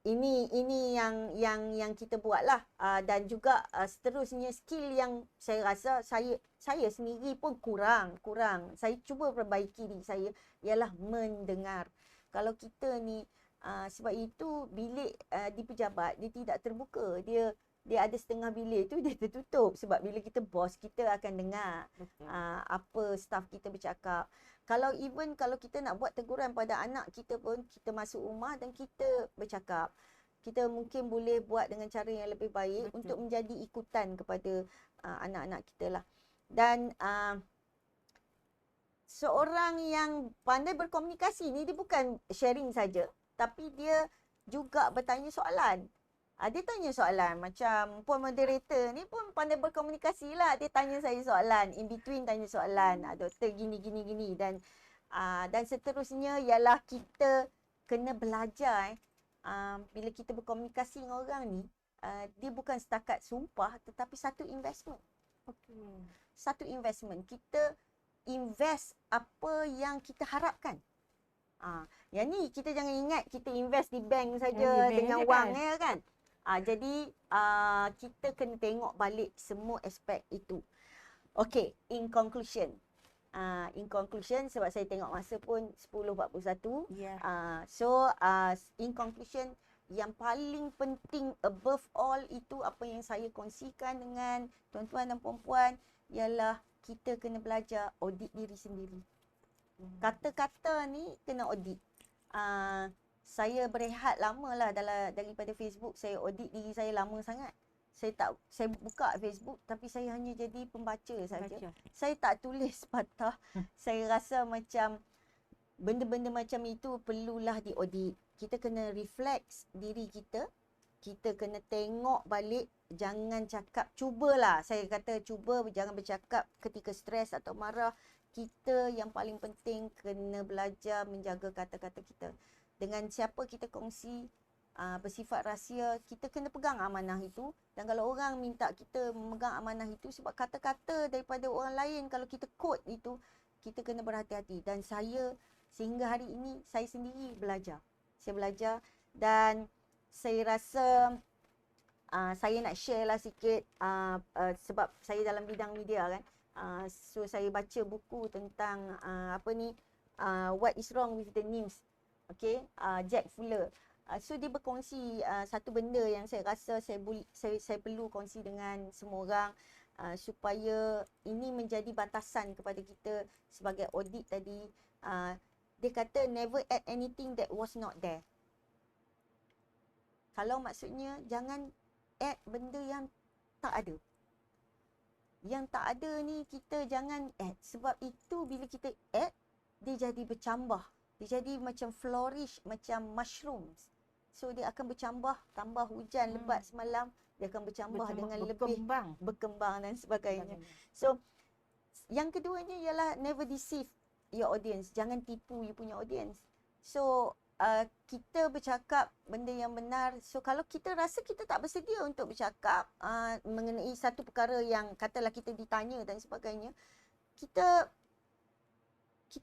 ini yang kita buatlah. Dan juga seterusnya skill yang saya rasa saya sendiri pun kurang. Saya cuba perbaiki diri saya ialah mendengar. Kalau kita ni sebab itu bilik di pejabat dia tidak terbuka. Dia ada setengah bilik tu dia tertutup. Sebab bila kita bos, kita akan dengar apa staff kita bercakap. Kalau kita nak buat teguran pada anak kita pun, kita masuk rumah dan kita bercakap. Kita mungkin boleh buat dengan cara yang lebih baik untuk menjadi ikutan kepada anak-anak kita lah. Dan seorang yang pandai berkomunikasi ni, dia bukan sharing saja, tapi dia juga bertanya soalan. Dia tanya soalan macam Puan Moderator ni pun pandai berkomunikasi lah. Dia tanya saya soalan, in between tanya soalan. Doktor gini. Dan seterusnya ialah kita kena belajar. Bila kita berkomunikasi dengan orang ni, dia bukan setakat sumpah tetapi satu investment. Satu investment. Kita invest apa yang kita harapkan. Yang ni kita jangan ingat kita invest di bank saja dengan wang kan. Jadi kita kena tengok balik semua aspek itu. Okay, in conclusion sebab saya tengok masa pun 10:41. In conclusion, yang paling penting above all itu apa yang saya kongsikan dengan tuan-tuan dan puan-puan ialah kita kena belajar audit diri sendiri. Kata-kata ni kena audit. Saya berehat lama lah daripada Facebook. Saya audit diri saya lama sangat. Saya buka Facebook tapi saya hanya jadi pembaca saja. Saya tak tulis patah. Saya rasa macam benda-benda macam itu perlulah diaudit. Kita kena reflect diri kita. Kita kena tengok balik. Jangan cakap, cubalah. Saya kata cuba jangan bercakap ketika stres atau marah. Kita yang paling penting kena belajar menjaga kata-kata kita. Dengan siapa kita kongsi, bersifat rahsia, kita kena pegang amanah itu. Dan kalau orang minta kita memegang amanah itu, sebab kata-kata daripada orang lain, kalau kita quote itu, kita kena berhati-hati. Dan saya sehingga hari ini, saya sendiri belajar. Saya belajar dan saya rasa saya nak share lah sikit sebab saya dalam bidang media kan. So saya baca buku tentang What is Wrong with the News. Okay, Jack Fuller. So dia berkongsi satu benda yang saya rasa saya perlu kongsi dengan semua orang supaya ini menjadi batasan kepada kita sebagai audit tadi. Dia kata never add anything that was not there. Kalau maksudnya jangan add benda yang tak ada. Yang tak ada ni kita jangan add. Sebab itu bila kita add, dia jadi bercambah. Dia jadi macam flourish, macam mushrooms. So dia akan bercambah, tambah hujan lebat semalam, dia akan bercambah dengan berkembang dan sebagainya. So yang keduanya ialah never deceive your audience. Jangan tipu you punya audience. So kita bercakap benda yang benar. So kalau kita rasa kita tak bersedia untuk bercakap mengenai satu perkara yang katalah kita ditanya dan sebagainya, kita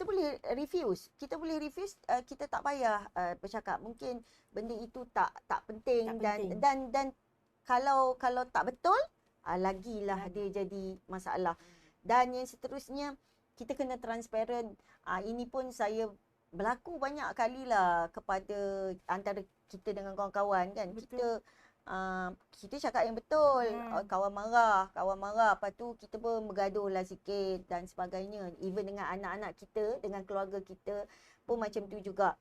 boleh refuse. Kita boleh refuse, kita tak payah bercakap. Mungkin benda itu tak penting, dan kalau tak betul, lagilah dia jadi masalah. Dan yang seterusnya, kita kena transparent. Ini pun saya berlaku banyak kali lah kepada antara kita dengan kawan-kawan kan. Betul. Kita cakap yang betul, kawan marah, lepas tu kita pun bergaduh lah sikit dan sebagainya. Even dengan anak-anak kita, dengan keluarga kita pun macam tu juga.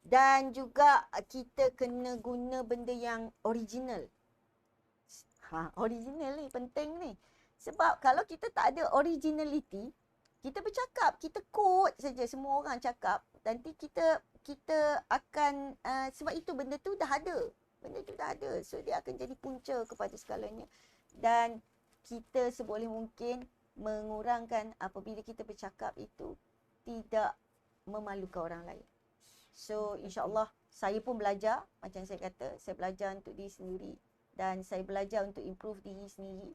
Dan juga kita kena guna benda yang original. Original ni penting ni. Sebab kalau kita tak ada originality, kita bercakap, kita quote saja, semua orang cakap, nanti kita akan sebab itu benda tu dah ada. Benda tu dah ada. So dia akan jadi punca kepada segalanya. Dan kita seboleh mungkin mengurangkan apabila kita bercakap itu tidak memalukan orang lain. So insya-Allah saya pun belajar, macam saya kata, saya belajar untuk diri sendiri dan saya belajar untuk improve diri sendiri.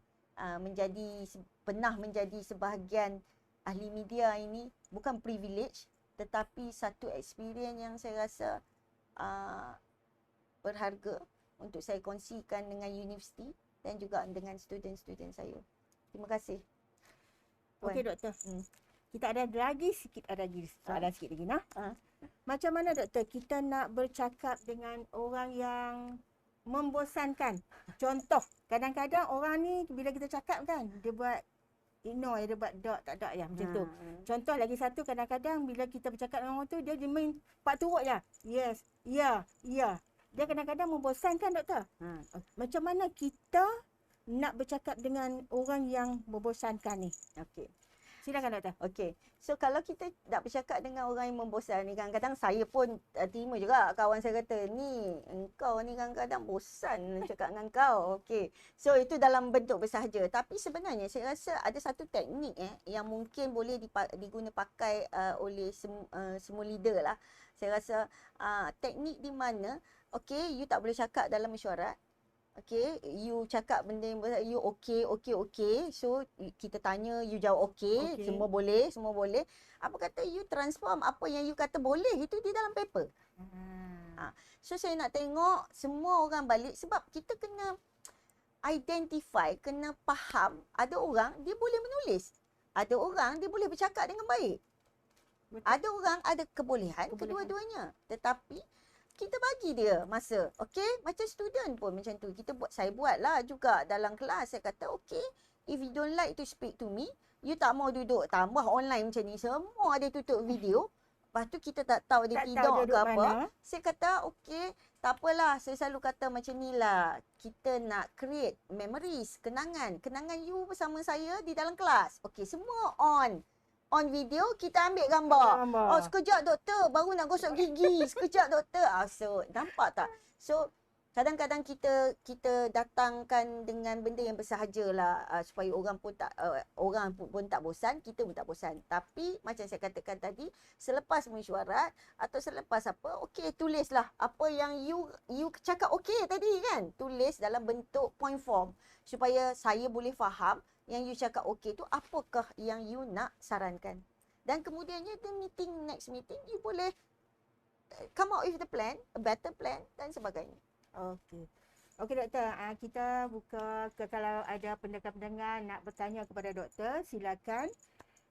Pernah menjadi sebahagian ahli media ini bukan privilege, tetapi satu experience yang saya rasa berharga untuk saya kongsikan dengan universiti dan juga dengan student-student saya. Terima kasih. Okey doktor. Kita ada lagi soalan sikit lagi nah. Macam mana doktor kita nak bercakap dengan orang yang membosankan? Contoh, kadang-kadang orang ni bila kita cakap kan, dia buat ignore, dia buat dot tak dot ya macam tu. Contoh lagi satu, kadang-kadang bila kita bercakap dengan orang tu dia main pak turut je. Yes, ya, ya. Dia kadang-kadang membosankan doktor. Macam mana kita nak bercakap dengan orang yang membosankan ni? Okey. Silakan doktor. Okey. So kalau kita nak bercakap dengan orang yang membosankan ni, kadang-kadang saya pun terima juga kawan saya kata, ni engkau ni kadang-kadang bosan cakap dengan kau. Okey. So itu dalam bentuk bersahaja. Tapi sebenarnya saya rasa ada satu teknik yang mungkin boleh diguna pakai oleh semua leader lah. Saya rasa teknik di mana okey, you tak boleh cakap dalam mesyuarat. Okey, you cakap benda yang you okey. So kita tanya, you jawab okey. Semua boleh. Apa kata you transform apa yang you kata boleh itu di dalam paper. So saya nak tengok semua orang balik sebab kita kena identify, kena faham ada orang dia boleh menulis. Ada orang dia boleh bercakap dengan baik. Betul. Ada orang ada kebolehan. Kedua-duanya. Tetapi kita bagi dia masa. Okey, macam student pun macam tu. Saya buatlah juga dalam kelas. Saya kata, okey, if you don't like to speak to me, you tak mau duduk tambah online macam ni. Semua ada tutup video. Lepas tu kita tak tahu dia tidur ke apa. Mana. Saya kata, okey, tak apalah. Saya selalu kata macam ni lah. Kita nak create memories, kenangan. Kenangan you bersama saya di dalam kelas. Okey, semua on video, kita ambil gambar. Oh, sekejap doktor, baru nak gosok gigi. Sekejap doktor. So, nampak tak? So, kadang-kadang kita datangkan dengan benda yang bersahajalah supaya orang pun tak bosan, kita pun tak bosan. Tapi macam saya katakan tadi, selepas mesyuarat atau selepas apa, okey tulislah apa yang you cakap okey tadi kan. Tulis dalam bentuk point form supaya saya boleh faham yang you cakap okey tu apakah yang you nak sarankan. Dan kemudiannya next meeting you boleh come out with the plan, a better plan dan sebagainya. Okey. Okey doktor, kita buka kalau ada pendengar-pendengar nak bertanya kepada doktor, silakan.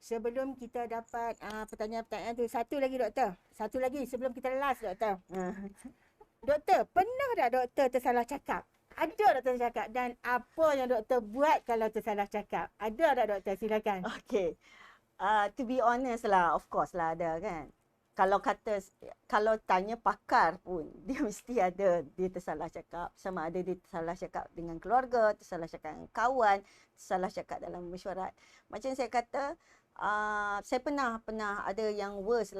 Sebelum kita dapat pertanyaan-pertanyaan tu, satu lagi doktor. Satu lagi sebelum kita last doktor. Doktor, pernah tak doktor tersalah cakap? Ada doktor cakap dan apa yang doktor buat kalau tersalah cakap? Ada tak doktor? Silakan. Okay. To be honest lah, of course lah ada kan. Kalau tanya pakar pun, dia mesti ada dia tersalah cakap. Sama ada dia tersalah cakap dengan keluarga, tersalah cakap dengan kawan, tersalah cakap dalam mesyuarat. Macam saya kata, saya pernah ada yang worse.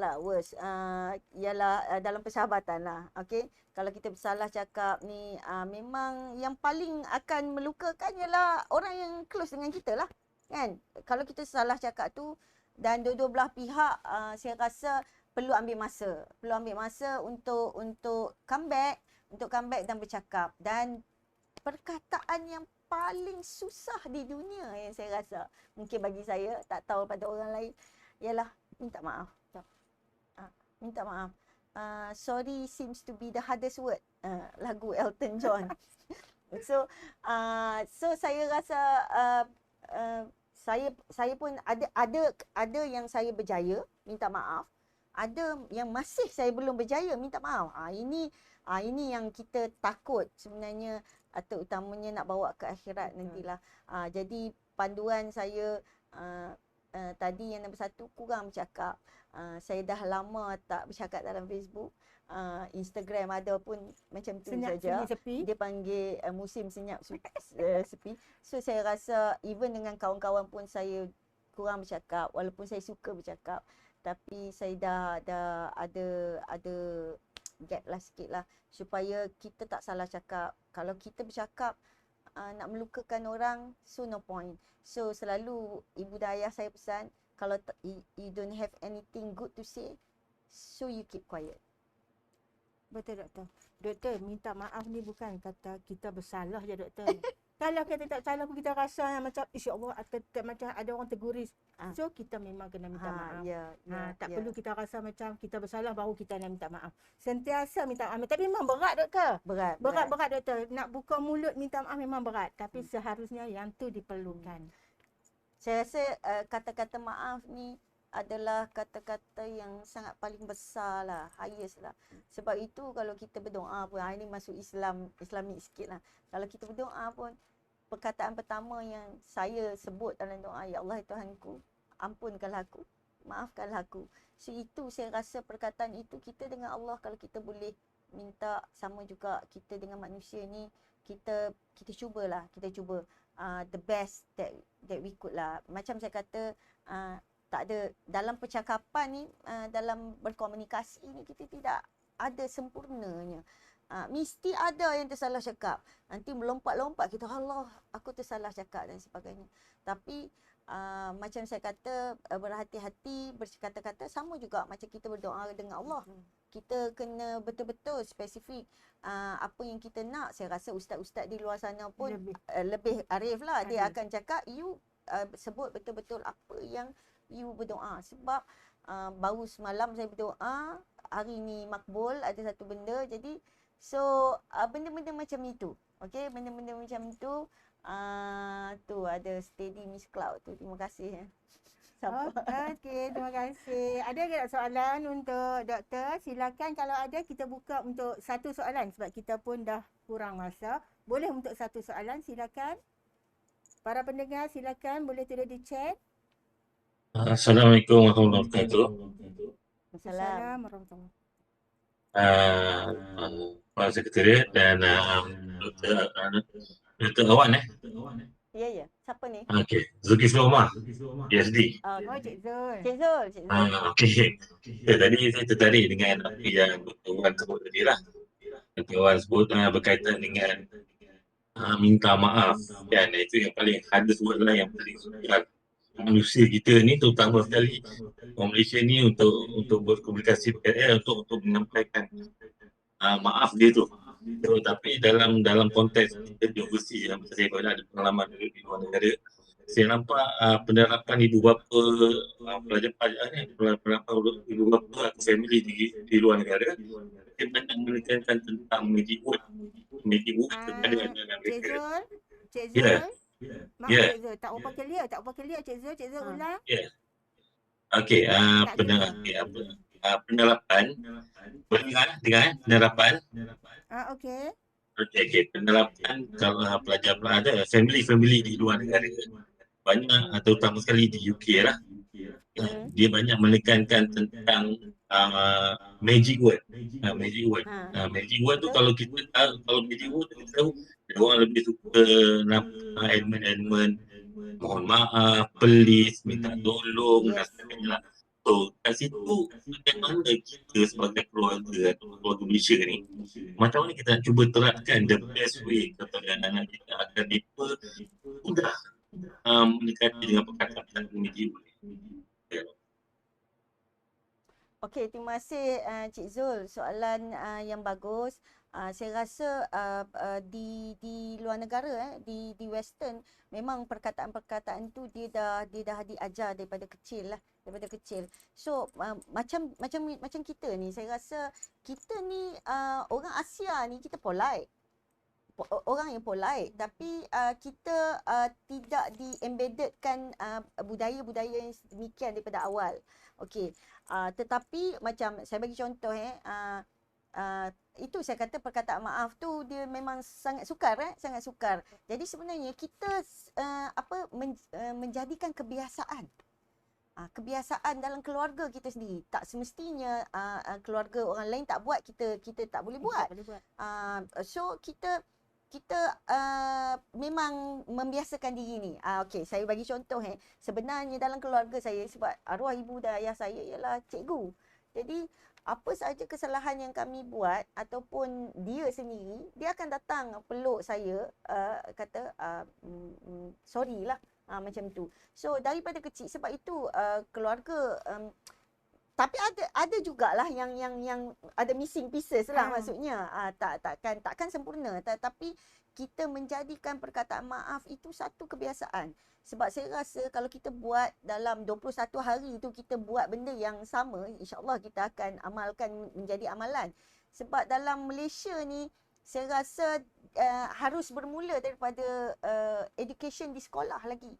Ialah dalam persahabatan lah. Okay? Kalau kita bersalah cakap ni, memang yang paling akan melukakan ialah orang yang close dengan kita lah. Kan? Kalau kita salah cakap tu dan dua-dua belah pihak, saya rasa perlu ambil masa untuk come back dan bercakap. Dan perkataan yang paling susah di dunia yang saya rasa, mungkin bagi saya, tak tahu pada orang lain, ialah minta maaf. Minta maaf. Sorry seems to be the hardest word. Lagu Elton John. So saya rasa saya pun ada yang saya berjaya minta maaf. Ada yang masih saya belum berjaya minta maaf. Ini yang kita takut sebenarnya, terutamanya nak bawa ke akhirat nantilah. Jadi panduan saya tadi yang nombor satu, kurang bercakap. Saya dah lama tak bercakap dalam Facebook. Instagram ada pun macam tu Senyap saja. sepi. Dia panggil musim senyap sepi. So saya rasa even dengan kawan-kawan pun saya kurang bercakap, walaupun saya suka bercakap. Tapi saya dah ada gap lah sikit lah supaya kita tak salah cakap. Kalau kita bercakap nak melukakan orang, so no point. So selalu ibu dan ayah saya pesan, kalau you don't have anything good to say, so you keep quiet. Betul doktor. Doktor, minta maaf ni bukan kata kita bersalah je doktor. Kalau kita tak salah pun kita rasa yang macam insya-Allah macam ada orang teguris. So kita memang kena minta maaf. Tak perlu kita rasa macam kita bersalah baru kita nak minta maaf. Sentiasa minta maaf. Tapi memang berat doktor. Berat doktor. Nak buka mulut minta maaf memang berat. Tapi seharusnya yang tu diperlukan. Saya rasa kata-kata maaf ni adalah kata-kata yang sangat paling besar lah, highest lah. Sebab itu kalau kita berdoa pun, ini masuk Islamik sikit lah. Kalau kita berdoa pun, perkataan pertama yang saya sebut dalam doa, ya Allah Tuhanku, ampunkanlah aku, maafkanlah aku. So itu saya rasa perkataan itu kita dengan Allah, kalau kita boleh minta sama juga kita dengan manusia ni, kita cubalah, kita cuba the best that we could lah. Macam saya kata, tak ada dalam percakapan ni, dalam berkomunikasi ni kita tidak ada sempurnanya. Mesti ada yang tersalah cakap. Nanti melompat-lompat kita, Allah, aku tersalah cakap dan sebagainya. Tapi macam saya kata, berhati-hati berkata-kata, sama juga macam kita berdoa dengan Allah. Kita kena betul-betul spesifik apa yang kita nak. Saya rasa ustaz-ustaz di luar sana pun lebih arif lah. Dia akan cakap, you sebut betul-betul apa yang you berdoa. Sebab baru semalam saya berdoa, hari ni makbul, ada satu benda. Jadi so benda-benda macam itu. Okey, benda-benda macam itu. Tu ada steady Miss Cloud tu. Terima kasih. Okey, terima kasih. Ada ke soalan untuk doktor? Silakan, kalau ada kita buka untuk satu soalan sebab kita pun dah kurang masa. Boleh untuk satu soalan, silakan. Para pendengar silakan boleh tulis di chat. Assalamualaikum warahmatullahi wabarakatuh. Assalamualaikum Warahmatullahi. Pak Sekretariat dan Dr. Awan Ya. Siapa ni? Okey, Zulkifli Omar, PhD. Oh, Cik Zul. Cik Zul. Okey. Tadi saya tertarik dengan apa yang Dr. Awan sebut tadi lah. kawan sebut berkaitan dengan minta maaf kan, itu yang paling hardest word lah, yang paling sukar manusia kita ni, terutama sekali orang Malaysia ni, untuk berkomunikasi untuk menyampaikan maaf dia tu. So, tapi dalam konteks kita di overseas, yang saya pernah ada pengalaman di luar negara, saya nampak penerapan ibu bapa, pelajar-pelajar ni, penerapan ibu bapa atau family di luar negara, dia banyak menekankan tentang magic word. Magic word terkadang dalam Cik mereka. Zul, Cik Ya, Zul. Maaf ya, Cik Zul, tak apa clear Cik Zul, ulang. ya. Okey, Tak clear. penerapan, boleh dengar penerapan. Okey. Okey, penerapan kalau pelajar ada family di luar negara, banyak terutama sekali di UK lah, dia banyak menekankan tentang magic word. Magic word. Magic word tu, Betul? kalau kita tahu, kalau magic word tu kita tahu, dia orang lebih suka elemen-elemen mohon maaf, please, minta tolong dan Yes. sebagainya lah. So, kat situ bagaimana kita sebagai keluarga atau keluarga Malaysia ni, macam mana kita nak cuba terapkan the best way kepada anak-anak kita agar mereka mudah mendekati dengan perkataan media. Okey, terima kasih Cik Zul. Soalan yang bagus. Saya rasa di luar negara, di Western, memang perkataan-perkataan tu dia dah diajar daripada kecil lah, daripada kecil. So macam kita ni, saya rasa kita ni orang Asia ni, kita polite. Orang yang polite, tapi kita tidak di-embeddedkan budaya-budaya yang demikian daripada awal. Okey, tetapi macam saya bagi contoh itu saya kata perkataan maaf tu dia memang sangat sukar, sangat sukar. Jadi sebenarnya kita menjadikan kebiasaan. Kebiasaan dalam keluarga kita sendiri. Tak semestinya keluarga orang lain tak buat, kita tak boleh buat. So kita memang membiasakan diri ni. Okey, saya bagi contoh sebenarnya dalam keluarga saya, sebab arwah ibu dan ayah saya ialah cikgu. Jadi apa sahaja kesalahan yang kami buat ataupun dia sendiri, dia akan datang peluk saya, kata sorry lah, macam tu. So daripada kecil, sebab itu keluarga tapi ada jugalah yang ada missing pieces lah, maksudnya takkan sempurna, tapi kita menjadikan perkataan maaf itu satu kebiasaan. Sebab saya rasa kalau kita buat dalam 21 hari tu, kita buat benda yang sama, insya-Allah kita akan amalkan menjadi amalan. Sebab dalam Malaysia ni saya rasa harus bermula daripada education di sekolah lagi.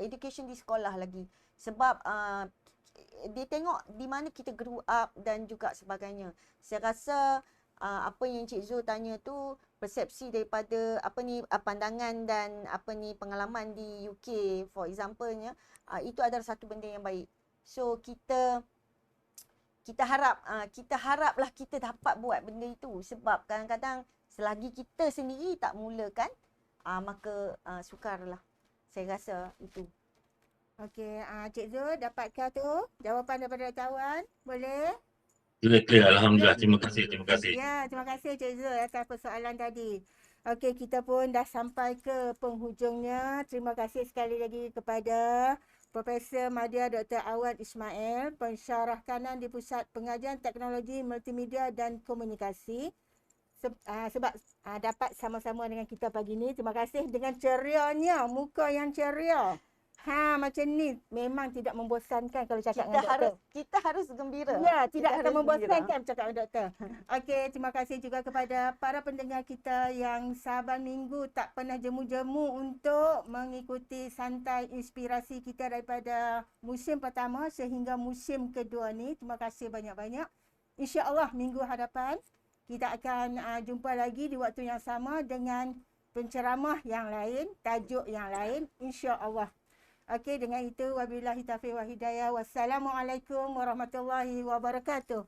Education di sekolah lagi. Sebab dia tengok di mana kita grew up dan juga sebagainya. Saya rasa apa yang Cik Zul tanya tu, persepsi daripada pandangan dan pengalaman di UK for example-nya, itu adalah satu benda yang baik. So kita haraplah kita dapat buat benda itu, sebab kadang-kadang selagi kita sendiri tak mulakan, maka sukarlah. Saya rasa itu. Okey, Cik Zul, dapatkah tu jawapan daripada kawan? Boleh? Clear. Alhamdulillah. Terima kasih. Ya, terima kasih Cik Zul atas persoalan tadi. Okey, kita pun dah sampai ke penghujungnya. Terima kasih sekali lagi kepada Profesor Madya Dr. Awad Ismail, pensyarah kanan di Pusat Pengajian Teknologi Multimedia dan Komunikasi. Sebab dapat sama-sama dengan kita pagi ni. Terima kasih dengan cerianya, muka yang ceria. Macam ni memang tidak membosankan kalau cakap dengan doktor. Kita harus gembira. Ya, tidak akan membosankan cakap dengan doktor. Okey, terima kasih juga kepada para pendengar kita yang saban minggu tak pernah jemu-jemu untuk mengikuti santai inspirasi kita daripada musim pertama sehingga musim kedua ni. Terima kasih banyak-banyak. InsyaAllah minggu hadapan kita akan jumpa lagi di waktu yang sama dengan penceramah yang lain, tajuk yang lain, insya-Allah. Okey, dengan itu wabillahi taufiq wal hidayah. Wassalamualaikum warahmatullahi wabarakatuh.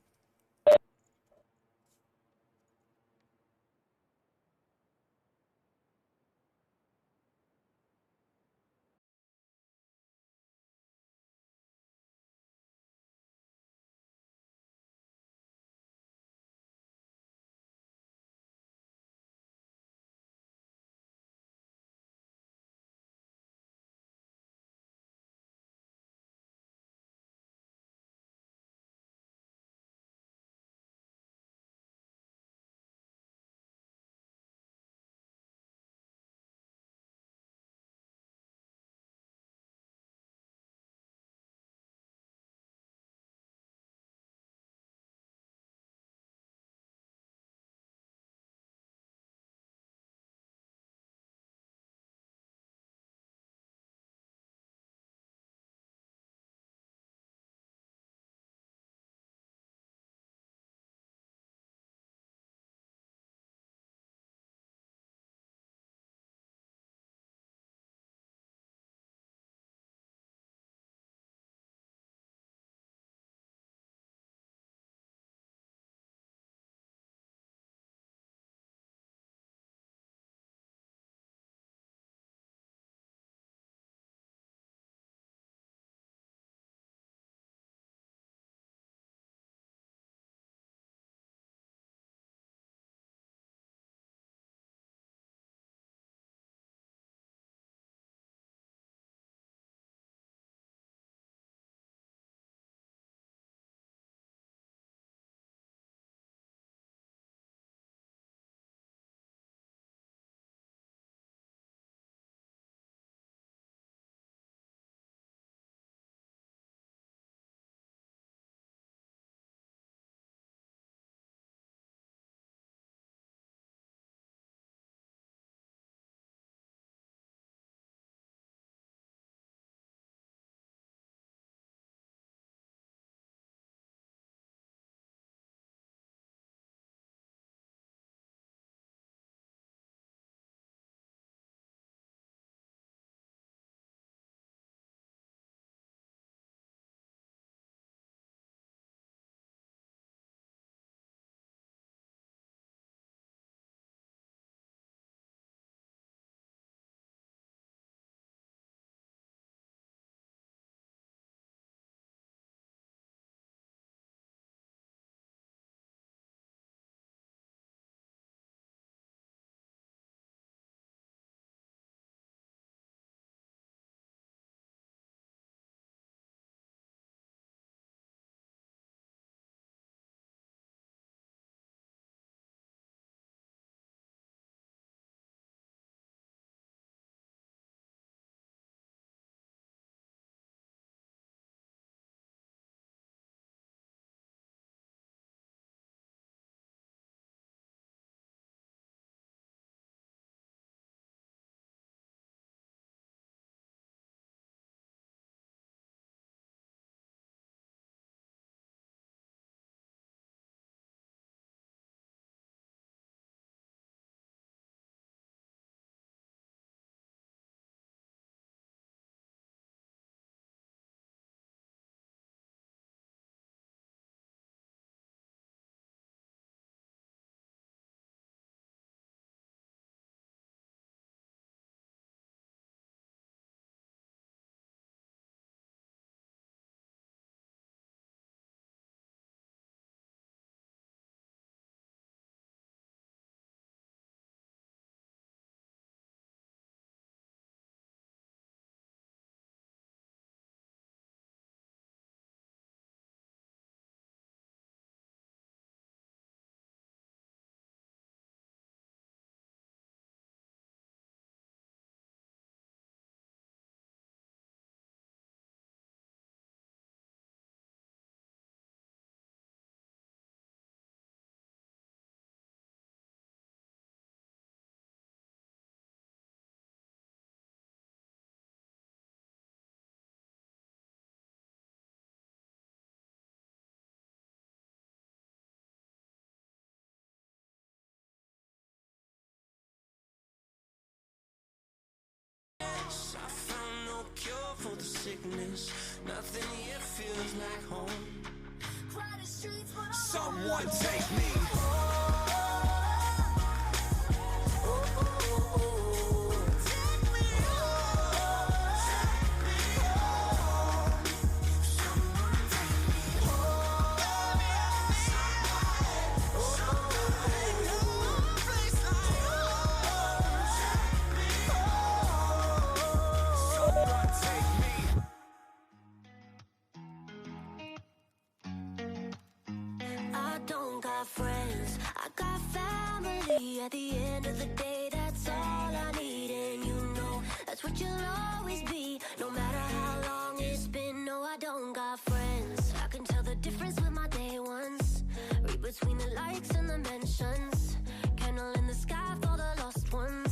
sickness. Nothing here feels like home. Someone take me I don't got friends, I got family. At the end of the day,